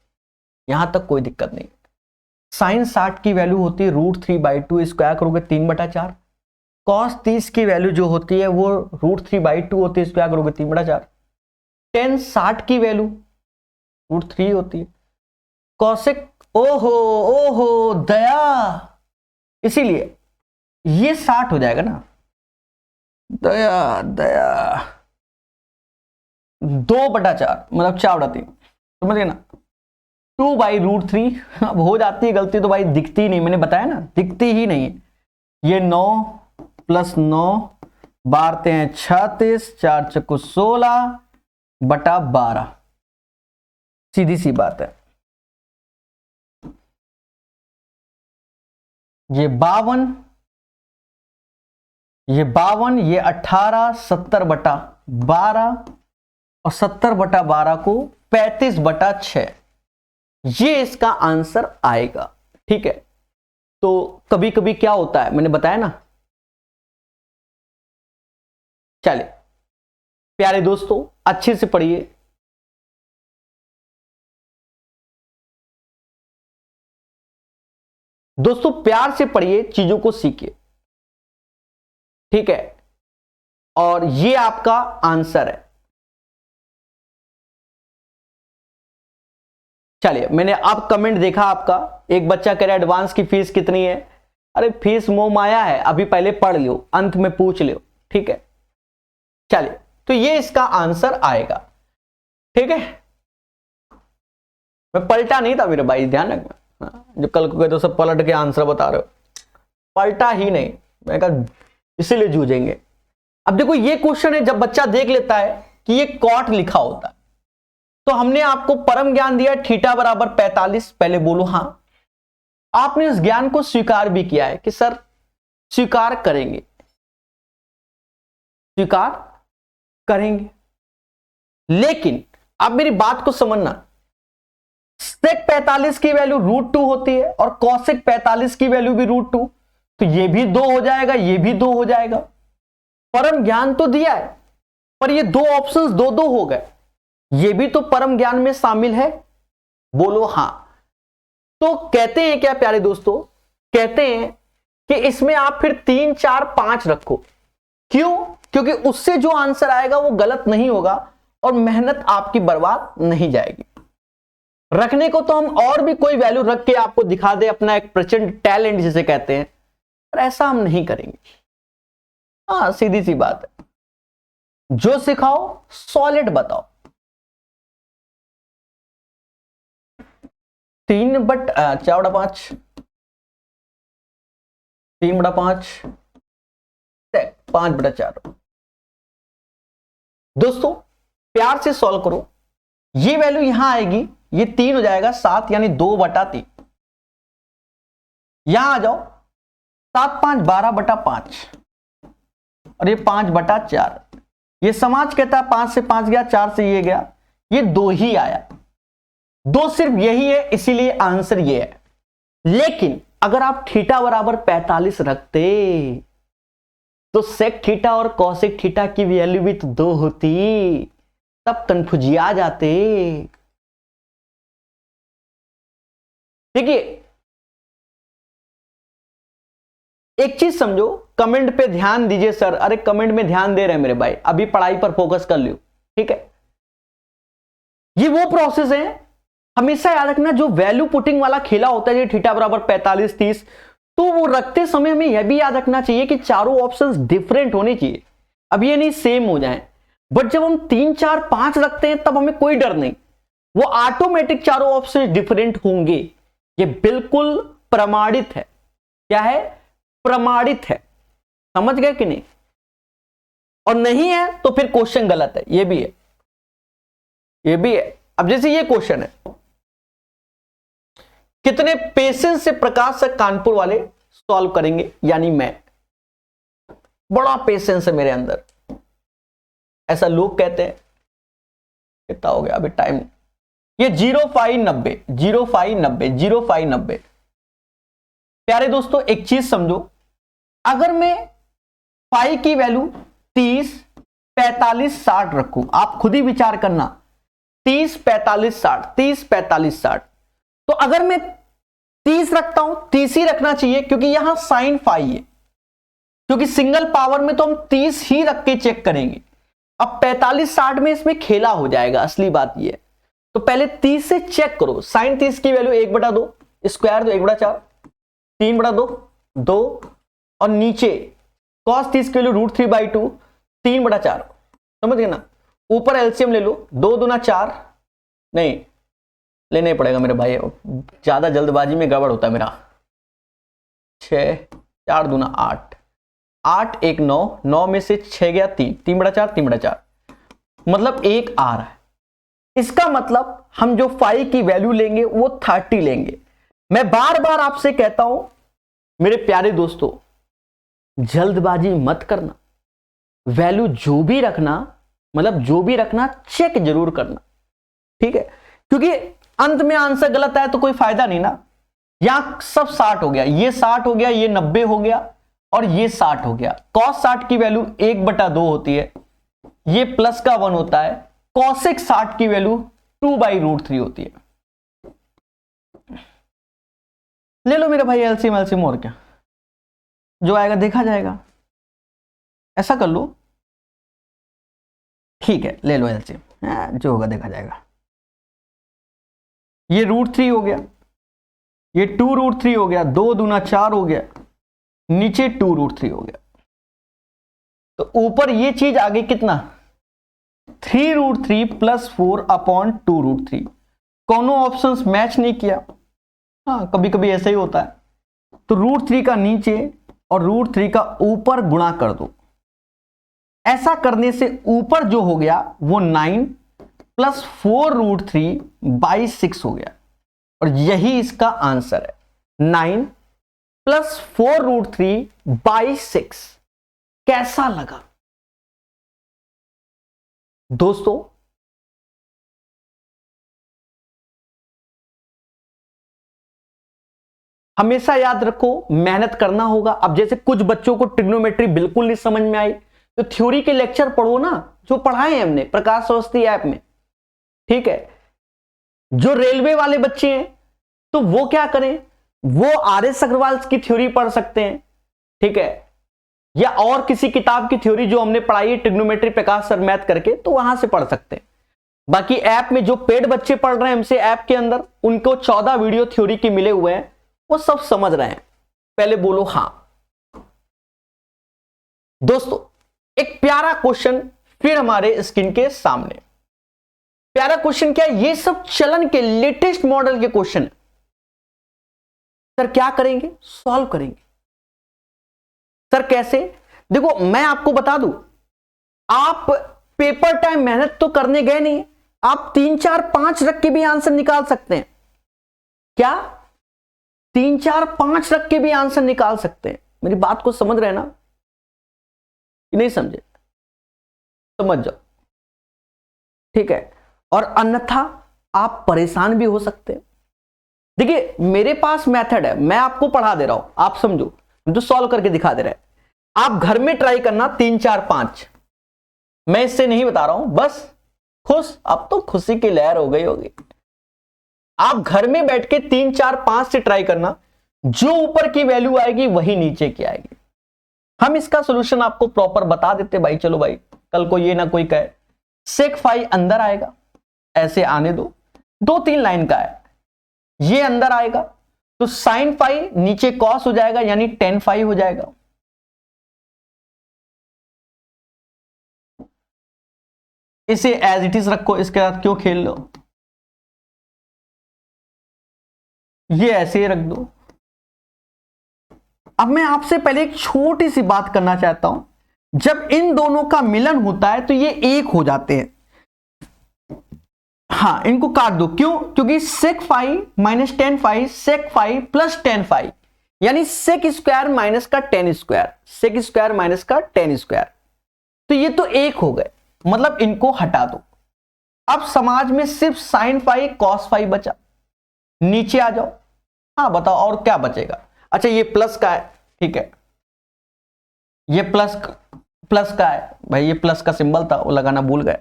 यहां तक कोई दिक्कत नहीं। साइन 60 की वैल्यू होती है √3/2 स्क्वायर करोगे 3/4। कॉस 30 की वैल्यू जो होती है वो √3/2 होती है, स्क्वायर करोगे 3/4। टेन 60 की वैल्यू √3 होती है। कॉसेक, ओहो ओहो दया, इसीलिए ये 60 हो जाएगा ना, दया दया 2/4 मतलब 4/3, समझ गए ना। 2/√3 अब हो जाती है गलती तो भाई दिखती नहीं, मैंने बताया ना दिखती ही नहीं है। ये 9 + 9 बारते हैं 36, 4 × 16/12, सीधी सी बात है। ये 52, ये 52, ये 18, 70/12 और 70/12 को 35/6, ये इसका आंसर आएगा। ठीक है, तो कभी कभी क्या होता है मैंने बताया ना। चलिए प्यारे दोस्तों अच्छे से पढ़िए। दोस्तों प्यार से पढ़िए, चीजों को सीखिए, ठीक है। और ये आपका आंसर है। चलिए, मैंने अब कमेंट देखा आपका, एक बच्चा कह रहा है एडवांस की फीस कितनी है। अरे फीस मोह माया है, अभी पहले पढ़ लियो, अंत में पूछ लियो, ठीक है। चलिए, तो ये इसका आंसर आएगा, ठीक है। मैं पलटा नहीं था मेरे भाई, ध्यान रखना। जो कल को कहते हो सब पलट के आंसर बता रहे हो, पलटा ही नहीं, मैं कहा इसीलिए जूझेंगे। अब देखो ये क्वेश्चन है, जब बच्चा देख लेता है कि ये कॉट लिखा होता है, तो हमने आपको परम ज्ञान दिया थीटा बराबर 45, पहले बोलो हाँ। आपने इस ज्ञान को स्वीकार भी किया है कि सर स्वीकार करेंगे, स्वीकार करेंगे। लेकिन आप मेरी बात को समझना, सेक 45 की वैल्यू √2 होती है और कॉसेक 45 की वैल्यू भी √2, तो ये भी 2 हो जाएगा, ये भी 2 हो जाएगा। परम ज्ञान तो दिया है, पर ये दो ऑप्शंस 2-2 हो गए, ये भी तो परम ज्ञान में शामिल है, बोलो हां। तो कहते हैं क्या प्यारे दोस्तों, कहते हैं कि इसमें आप फिर 3 4 5 रखो। क्यों? क्योंकि उससे जो आंसर आएगा वो गलत नहीं होगा और मेहनत आपकी बर्बाद नहीं जाएगी। रखने को तो हम और भी कोई वैल्यू रख के आपको दिखा दे, अपना एक प्रचंड टैलेंट जिसे कहते हैं, पर ऐसा हम नहीं करेंगे। हाँ सीधी सी बात है, जो सिखाओ सॉलिड बताओ। 4/5 3/5 5/4। दोस्तों प्यार से सॉल्व करो, ये वैल्यू यहां आएगी, ये 3 हो जाएगा 7 यानी 2/3। यहां आ जाओ, 7 5 12/5 और ये 5/4। ये समाज कहता है 5 से 5 गया, 4 से ये गया, ये 2 ही आया, 2 सिर्फ यही है, इसीलिए आंसर ये है। लेकिन अगर आप थीटा बराबर 45 रखते तो सेक थीटा और कॉसेक थीटा की वैल्यू भी तो 2 होती, तब कन्फ्यूजिया जाते। देखिए एक चीज समझो, कमेंट पे ध्यान दीजिए सर, अरे कमेंट में ध्यान दे रहे हैं मेरे भाई, अभी पढ़ाई पर फोकस कर लियो, ठीक है। ये वो प्रोसेस है, हमेशा याद रखना, जो वैल्यू पुटिंग वाला खेला होता है, थीटा बराबर 45 30, तो वो रखते समय हमें यह भी याद रखना चाहिए कि चारों ऑप्शंस डिफरेंट होने चाहिए। अब ये नहीं सेम हो जाएं, बट जब हम 3 4 5 रखते हैं तब हमें कोई डर नहीं, वो ऑटोमेटिक चारों ऑप्शन डिफरेंट होंगे। ये बिल्कुल प्रमाणित है। क्या है? प्रमाणित है। समझ गए कि नहीं? और नहीं है तो फिर क्वेश्चन गलत है। ये भी है, ये भी है। अब जैसे ये क्वेश्चन है, कितने पेशेंस से प्रकाश सर कानपुर वाले सॉल्व करेंगे? यानी मैं, बड़ा पेशेंस है मेरे अंदर, ऐसा लोग कहते हैं। कितना हो गया अभी टाइम? ये 0590 0590 0590। प्यारे दोस्तों एक चीज समझो, अगर मैं फाई की वैल्यू 30 45 60 रखूं, आप खुद ही विचार करना, 30 45 60 30 45 60, तो अगर मैं 30 रखता हूं, 30 ही रखना चाहिए क्योंकि यहां साइन फाई है, क्योंकि सिंगल पावर में तो हम 30 ही रख के चेक करेंगे। अब 45 60 में इसमें खेला हो जाएगा, असली बात यह है। तो पहले 30 से चेक करो। साइन 30 की वैल्यू 1/2 स्क्वायर, तो 1/4, 3/2 2, और नीचे cos 30 की वैल्यू √3/2 3/4। समझ गए ना? ऊपर एलसीएम ले लो, 2 दूना 4, नहीं लेना ही पड़ेगा मेरे भाई, ज्यादा जल्दबाजी में गड़बड़ होता है मेरा। 6 4 दूना 8 8 1 9 9 में से 6 गया 3 3/4 3/4, मतलब 1 आ रहा है। इसका मतलब हम जो फाई की वैल्यू लेंगे वो 30 लेंगे। मैं बार बार आपसे कहता हूं मेरे प्यारे दोस्तों, जल्दबाजी मत करना। वैल्यू जो भी रखना, मतलब जो भी रखना, चेक जरूर करना, ठीक है? क्योंकि अंत में आंसर गलत आया तो कोई फायदा नहीं ना। यहां सब 60 हो गया, ये 60 हो गया, ये 90 हो गया, और ये 60 हो गया। cos 60 की वैल्यू 1/2 होती है, ये प्लस का 1 होता है। cosec 60 की वैल्यू 2/√3 होती है। ले लो मेरे भाई एलसीएम एलसीएम, और क्या, जो आएगा देखा जाएगा। ऐसा कर लो, ठीक है, ले लो एलसीएम, जो होगा देखा जाएगा। ये √3 हो गया, ये 2√3 हो गया, 2 दूना 4 हो गया, नीचे 2√3 हो गया। तो ऊपर ये चीज आ गई कितना? 3√3 + 4/2√3। दोनों ऑप्शंस मैच नहीं किया। हाँ, कभी कभी ऐसा ही होता है। तो √3 का नीचे और √3 का ऊपर गुणा कर दो। ऐसा करने से ऊपर जो हो गया वो 9 + 4√3/6 हो गया, और यही इसका आंसर है। 9 + 4√3/6। कैसा लगा दोस्तों? हमेशा याद रखो, मेहनत करना होगा। अब जैसे कुछ बच्चों को ट्रिग्नोमेट्री बिल्कुल नहीं समझ में आई, तो थ्योरी के लेक्चर पढ़ो ना, जो पढ़ाए हैं हमने प्रकाश अवस्थी ऐप में, ठीक है? जो रेलवे वाले बच्चे हैं तो वो क्या करें, वो आर.एस. अग्रवाल की थ्योरी पढ़ सकते हैं, ठीक है? या और किसी किताब की थ्योरी जो हमने पढ़ाई है ट्रिग्नोमेट्री प्रकाश सर मैथ करके, तो वहां से पढ़ सकते हैं। बाकी ऐप में जो पेड बच्चे पढ़ रहे हैं हमसे ऐप के अंदर, उनको 14 वीडियो थ्योरी के मिले हुए हैं, वो सब समझ रहे हैं। पहले बोलो हां। दोस्तों एक प्यारा क्वेश्चन फिर हमारे स्क्रीन के सामने। प्यारा क्वेश्चन क्या है? ये सब चलन के लेटेस्ट मॉडल के क्वेश्चन है। सर क्या करेंगे? सॉल्व करेंगे। सर कैसे? देखो मैं आपको बता दूं, आप पेपर टाइम मेहनत तो करने गए नहीं, आप 3 4 5 रख के भी आंसर निकाल सकते हैं। क्या? 3 4 5 रख के भी आंसर निकाल सकते हैं। मेरी बात को समझ रहे हैं ना? नहीं समझे? समझ जाओ, ठीक है? और अन्यथा आप परेशान भी हो सकते हैं। देखिए मेरे पास मेथड है, मैं आपको पढ़ा दे रहा हूं, आप समझो, हम तो सॉल्व करके दिखा दे रहे हैं। आप घर में ट्राई करना 3 4 5। मैं इससे नहीं बता रहा हूं, बस खुश, अब तो खुशी की लहर हो गई होगी। आप घर में बैठ के 3 4 5 से ट्राई करना, जो ऊपर की वैल्यू आएगी वही नीचे की आएगी। हम इसका सॉल्यूशन आपको प्रॉपर बता देते भाई। चलो भाई, कल को ये ना कोई कहे सेक फाई अंदर आएगा, ऐसे आने दो, 2-3 लाइन का है, ये अंदर आएगा तो साइन फाई नीचे कॉस हो जाएगा, यानी टेन फाई हो जाएगा। इसे एज इट इज रखो, इसके साथ क्यों खेल लो? ये ऐसे ही रख दो। अब मैं आपसे पहले एक छोटी सी बात करना चाहता हूं, जब इन दोनों का मिलन होता है तो ये एक हो जाते हैं। हाँ, इनको काट दो। क्यों? क्योंकि sec five minus ten five sec five plus ten five, यानी sec स्क्वायर माइनस का ten square, sec square minus का टेन स्क्वायर, तो ये तो एक हो गए, मतलब इनको हटा दो। अब समाज में सिर्फ sin फाइव cos फाइव बचा। नीचे आ जाओ। हाँ बताओ और क्या बचेगा? अच्छा ये प्लस का है, ठीक है, ये प्लस का है भाई, ये प्लस का सिंबल था वो लगाना भूल गए।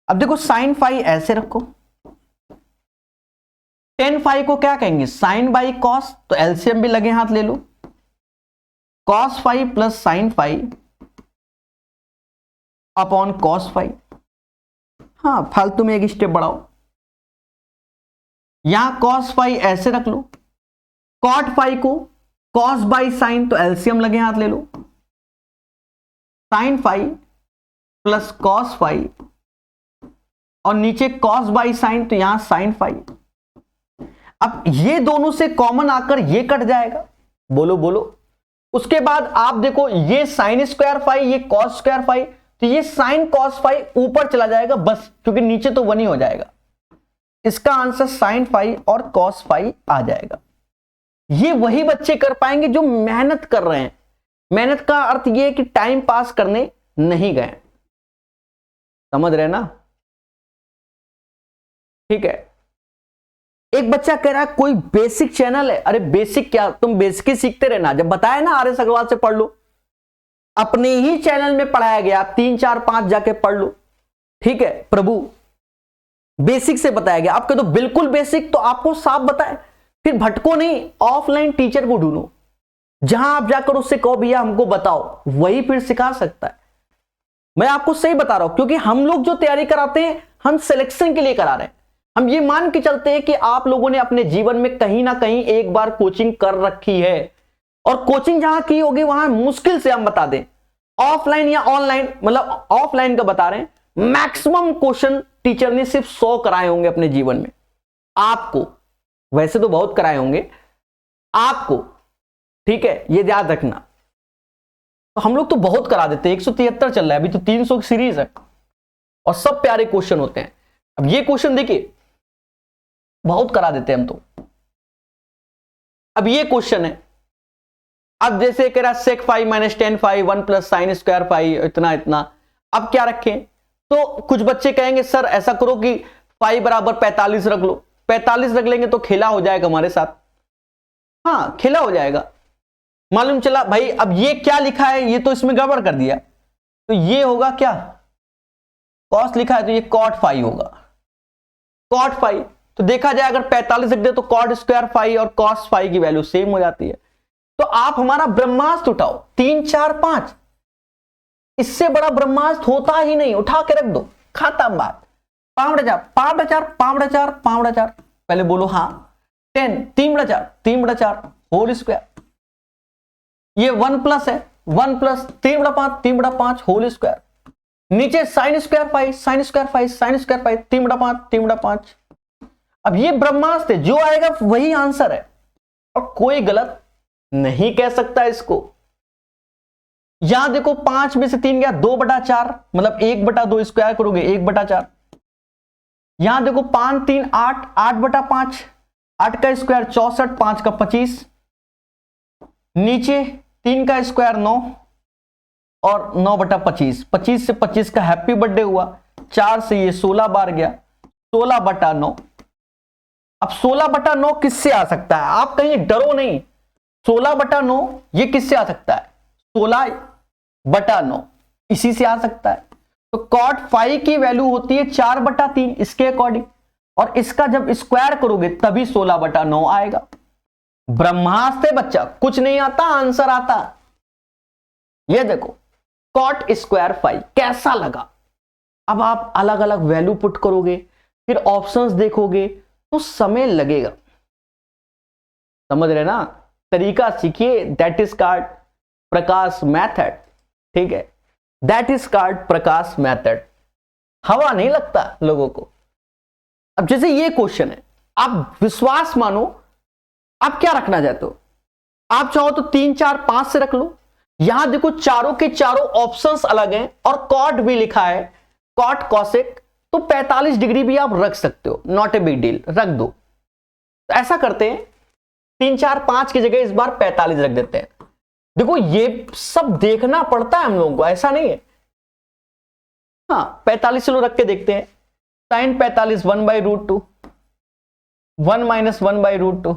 अब देखो sin फाइव ऐसे रखो, टेन फाइव को क्या कहेंगे? sin बाई cos, तो एलसीएम भी लगे हाथ ले लो। cos five plus sin five upon cos five. हाँ, फालतू में एक स्टेप बढ़ाओ। यहां cos फाइव ऐसे रख लो, cot फाइव को cos बाई sin, तो एलसीएम लगे हाथ ले लो। sin five plus cos five और नीचे cos बाई sin, तो यहां sin फाइव। अब ये दोनों से कॉमन आकर ये कट जाएगा। बोलो बोलो। उसके बाद आप देखो, ये sin स्क्वायर फाइव, ये cos स्क्वायर फाइव, तो ये sin cos फाइव ऊपर चला जाएगा बस, क्योंकि नीचे तो 1 ही हो जाएगा। इसका आंसर sin फाइव और cos फाइव आ जाएगा। ये वही बच्चे कर पाएंगे जो मेहनत कर रहे हैं। मेहनत का अर्थ ये है कि टाइम पास करने नहीं गए। समझ रहे ना? ठीक है। एक बच्चा कह रहा है कोई बेसिक चैनल है। अरे बेसिक क्या, तुम बेसिक ही सीखते रहना। जब बताया ना आर एस अग्रवाल से पढ़ लो, अपने ही चैनल में पढ़ाया गया, आप 3 4 5 जाके पढ़ लो। ठीक है प्रभु, बेसिक से बताया गया। आप कह दो बिल्कुल बेसिक, तो आपको साफ बताए, फिर भटको नहीं, ऑफलाइन टीचर को ढूंढो, जहां आप जाकर उससे कहो भैया हमको बताओ, वही फिर सिखा सकता है। मैं आपको सही बता रहा हूं, क्योंकि हम लोग जो तैयारी कराते हैं हम सिलेक्शन के लिए करा रहे हैं। हम ये मान के चलते हैं कि आप लोगों ने अपने जीवन में कहीं ना कहीं एक बार कोचिंग कर रखी है, और कोचिंग जहां की होगी वहां मुश्किल से हम बता दें, ऑफलाइन या ऑनलाइन, मतलब ऑफलाइन का बता रहे हैं, मैक्सिमम क्वेश्चन टीचर ने सिर्फ 100 कराए होंगे अपने जीवन में। आपको वैसे तो बहुत कराए होंगे आपको, ठीक है, ये याद रखना। तो हम लोग तो बहुत करा देते हैं, 173 चल रहा है, अभी तो 300 की सीरीज है और सब प्यारे क्वेश्चन होते हैं। अब ये क्वेश्चन देखिए, बहुत करा देते हैं हम तो। अब ये क्वेश्चन है, अब जैसे कह रहा sec five minus ten five 1 plus sine square five, इतना इतना। अब क्या रखें? तो कुछ बच्चे कहेंगे सर ऐसा करो कि 5 बराबर 45 रख लो। 45 रख लेंगे तो खेला हो जाएगा हमारे साथ। हाँ खेला हो जाएगा। मालूम चला भाई अब ये क्या लिखा है, ये तो इसमें गड़बड़ कर दिया, तो ये होगा क्या, कॉस लिखा है तो ये कॉट 5 होगा, कॉट 5। तो देखा जाए अगर 45 रख दे तो कॉट स्क्वायर 5 और कॉस 5 की वैल्यू सेम हो जाती है। तो आप हमारा ब्रह्मास्त्र उठाओ 3 4 5, इससे बड़ा ब्रह्मास्त्र होता ही नहीं, उठा के रख दो, खत्म बात। 5/4 पहले बोलो हाँ 10 3/4 होल स्क्वायर, ये 1 प्लस है 1 प्लस 3/5 होल स्क्वायर, नीचे साइन स्क्वायर 5 3/5 अब ये ब्रह्मास्त्र जो आएगा वही आंसर है और कोई गलत नहीं कह सकता इसको। यहां देखो 5 में से 3 गया 2/4, मतलब 1/2 स्क्वायर करोगे 1/4। यहां देखो 5 3 8 8/5, 8 का स्क्वायर 64, 5 का 25, नीचे 3 का स्क्वायर 9 और 9/25, 25 से 25 का हैप्पी बर्थडे हुआ, 4 से ये 16 बार गया, 16/9। अब 16/9 किससे आ सकता है? आप कहीं डरो नहीं, 16/9 ये किससे आ सकता है? 16/9 इसी से आ सकता है। तो कॉट 5 की वैल्यू होती है 4/3 इसके अकॉर्डिंग, और इसका जब स्क्वायर करोगे तभी 16/9 आएगा। ब्रह्मास्त्र बच्चा, कुछ नहीं आता आंसर आता। ये देखो कॉट स्क्वायर 5 कैसा लगा। अब आप अलग अलग वैल्यू पुट करोगे, फिर ऑप्शंस देखोगे तो समय लगेगा। समझ रहे ना? तरीका सीखिए, that is called Prakash method. ठीक है, that is called Prakash method. हवा नहीं लगता लोगों को। अब जैसे ये क्वेश्चन है, आप विश्वास मानो आप क्या रखना चाहते हो? आप चाहो तो 3 4 5 से रख लो। यहां देखो चारों के चारों ऑप्शंस अलग हैं और कॉट भी लिखा है, कॉट कॉसेक, तो 45 डिग्री भी आप रख सकते हो, नॉट ए बिग डील, रख दो। तो ऐसा करते हैं 3 4 5 की जगह इस बार 45 रख देते हैं। देखो ये सब देखना पड़ता है हम लोगों को, ऐसा नहीं है। हाँ 45 चलो रख के देखते हैं। साइन 45 1/√2, 1 - 1/√2,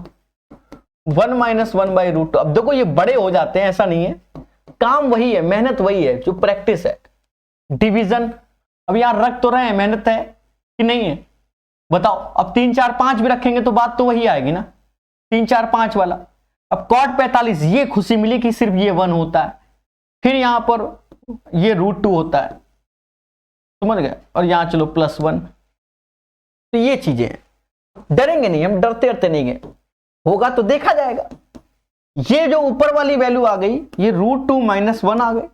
1 - 1/√2। अब देखो ये बड़े हो जाते हैं, ऐसा नहीं है, काम वही है, मेहनत वही है, जो प्रैक्टिस है। डिवीजन अब यहां रख तो रहे हैं, मेहनत है कि नहीं है बताओ। अब 3 4 5 भी रखेंगे तो बात तो वही आएगी ना, 3 4 5 वाला। अब कॉट 45 ये खुशी मिली कि सिर्फ ये 1 होता है, फिर यहां पर ये √2 होता है, समझ गए, और यहां चलो +1। तो ये चीजें हैं, डरेंगे नहीं हम, डरते नहीं है, होगा तो देखा जाएगा। ये जो ऊपर वाली वैल्यू आ गई, ये √2 - 1 आ गए,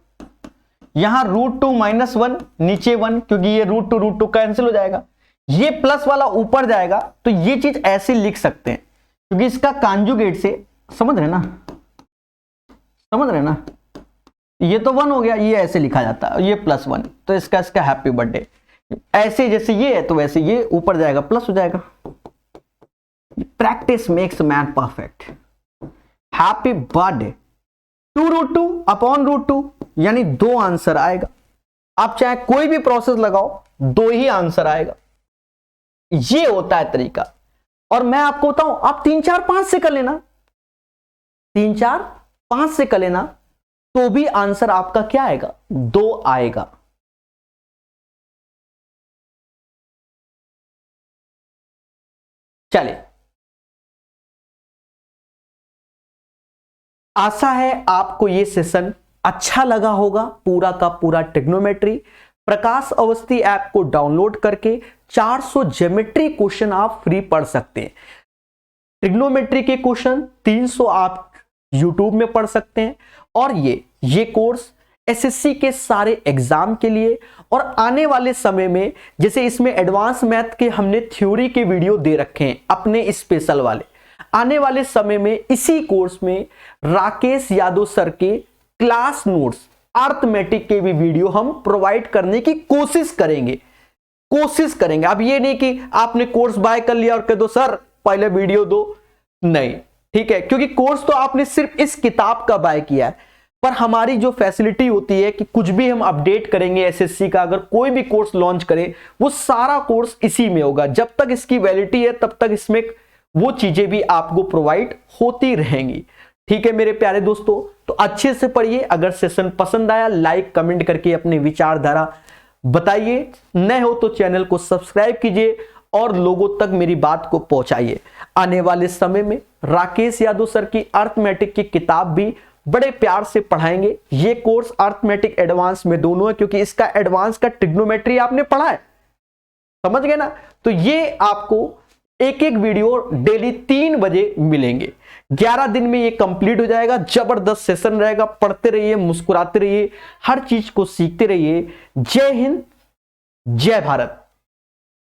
यहां √2 - 1, नीचे 1, क्योंकि ये √2 कैंसिल हो जाएगा, ये प्लस वाला ऊपर जाएगा। तो ये चीज ऐसे लिख सकते हैं, क्योंकि इसका कॉन्जुगेट से, समझ रहे ना, समझ रहे ना, ये तो 1 हो गया, ये ऐसे लिखा जाता है, ये +1, तो इसका हैप्पी बर्थडे। ऐसे जैसे ये है तो वैसे ये ऊपर जाएगा, प्लस हो जाएगा। Practice makes man perfect. Happy birthday 2√2/√2, यानी 2 आंसर आएगा। आप चाहे कोई भी प्रोसेस लगाओ, 2 ही आंसर आएगा। ये होता है तरीका। और मैं आपको बताऊं, आप 3 4 5 से कर लेना, 3 4 5 से कर लेना, तो भी आंसर आपका क्या आएगा? 2 आएगा। चलिए, आशा है आपको ये सेशन अच्छा लगा होगा। पूरा का पूरा ट्रिग्नोमेट्री प्रकाश अवस्थी ऐप को डाउनलोड करके 400 ज्योमेट्री क्वेश्चन आप फ्री पढ़ सकते हैं। ट्रिग्नोमेट्री के क्वेश्चन 300 आप यूट्यूब में पढ़ सकते हैं। और ये कोर्स एसएससी के सारे एग्जाम के लिए, और आने वाले समय में जैसे इसमें एडवांस मैथ के हमने थ्योरी के वीडियो दे रखे हैं अपने स्पेशल वाले, आने वाले समय में इसी कोर्स में राकेश यादव सर के क्लास नोट्स अर्थमेटिक के भी वीडियो हम प्रोवाइड करने की कोशिश करेंगे। अब ये नहीं कि आपने कोर्स बाय कर लिया और कह दो सर पहले वीडियो दो, नहीं, ठीक है, क्योंकि कोर्स तो आपने सिर्फ इस किताब का बाय किया है, पर हमारी जो फैसिलिटी होती है कि कुछ भी हम अपडेट करेंगे एसएससी का, अगर कोई भी कोर्स लॉन्च करें, वो सारा कोर्स इसी में होगा। जब तक इसकी वैलिडिटी है तब तक इसमें वो चीजें भी आपको प्रोवाइड होती रहेंगी। ठीक है मेरे प्यारे दोस्तों, तो अच्छे से पढ़िए। अगर सेशन पसंद आया, लाइक कमेंट करके अपनी विचारधारा बताइए। नए हो तो चैनल को सब्सक्राइब कीजिए और लोगों तक मेरी बात को पहुंचाइए। आने वाले समय में राकेश यादव सर की अर्थमेटिक की किताब भी बड़े प्यार से पढ़ाएंगे। ये कोर्स अर्थमेटिक एडवांस में दोनों है, क्योंकि इसका एडवांस का ट्रिग्नोमेट्री आपने पढ़ा है, समझ गए ना। तो ये आपको एक वीडियो डेली 3 बजे मिलेंगे। 11 दिन में ये कंप्लीट हो जाएगा। जबरदस्त सेशन रहेगा। पढ़ते रहिए, मुस्कुराते रहिए, हर चीज को सीखते रहिए। जय हिंद, जय भारत।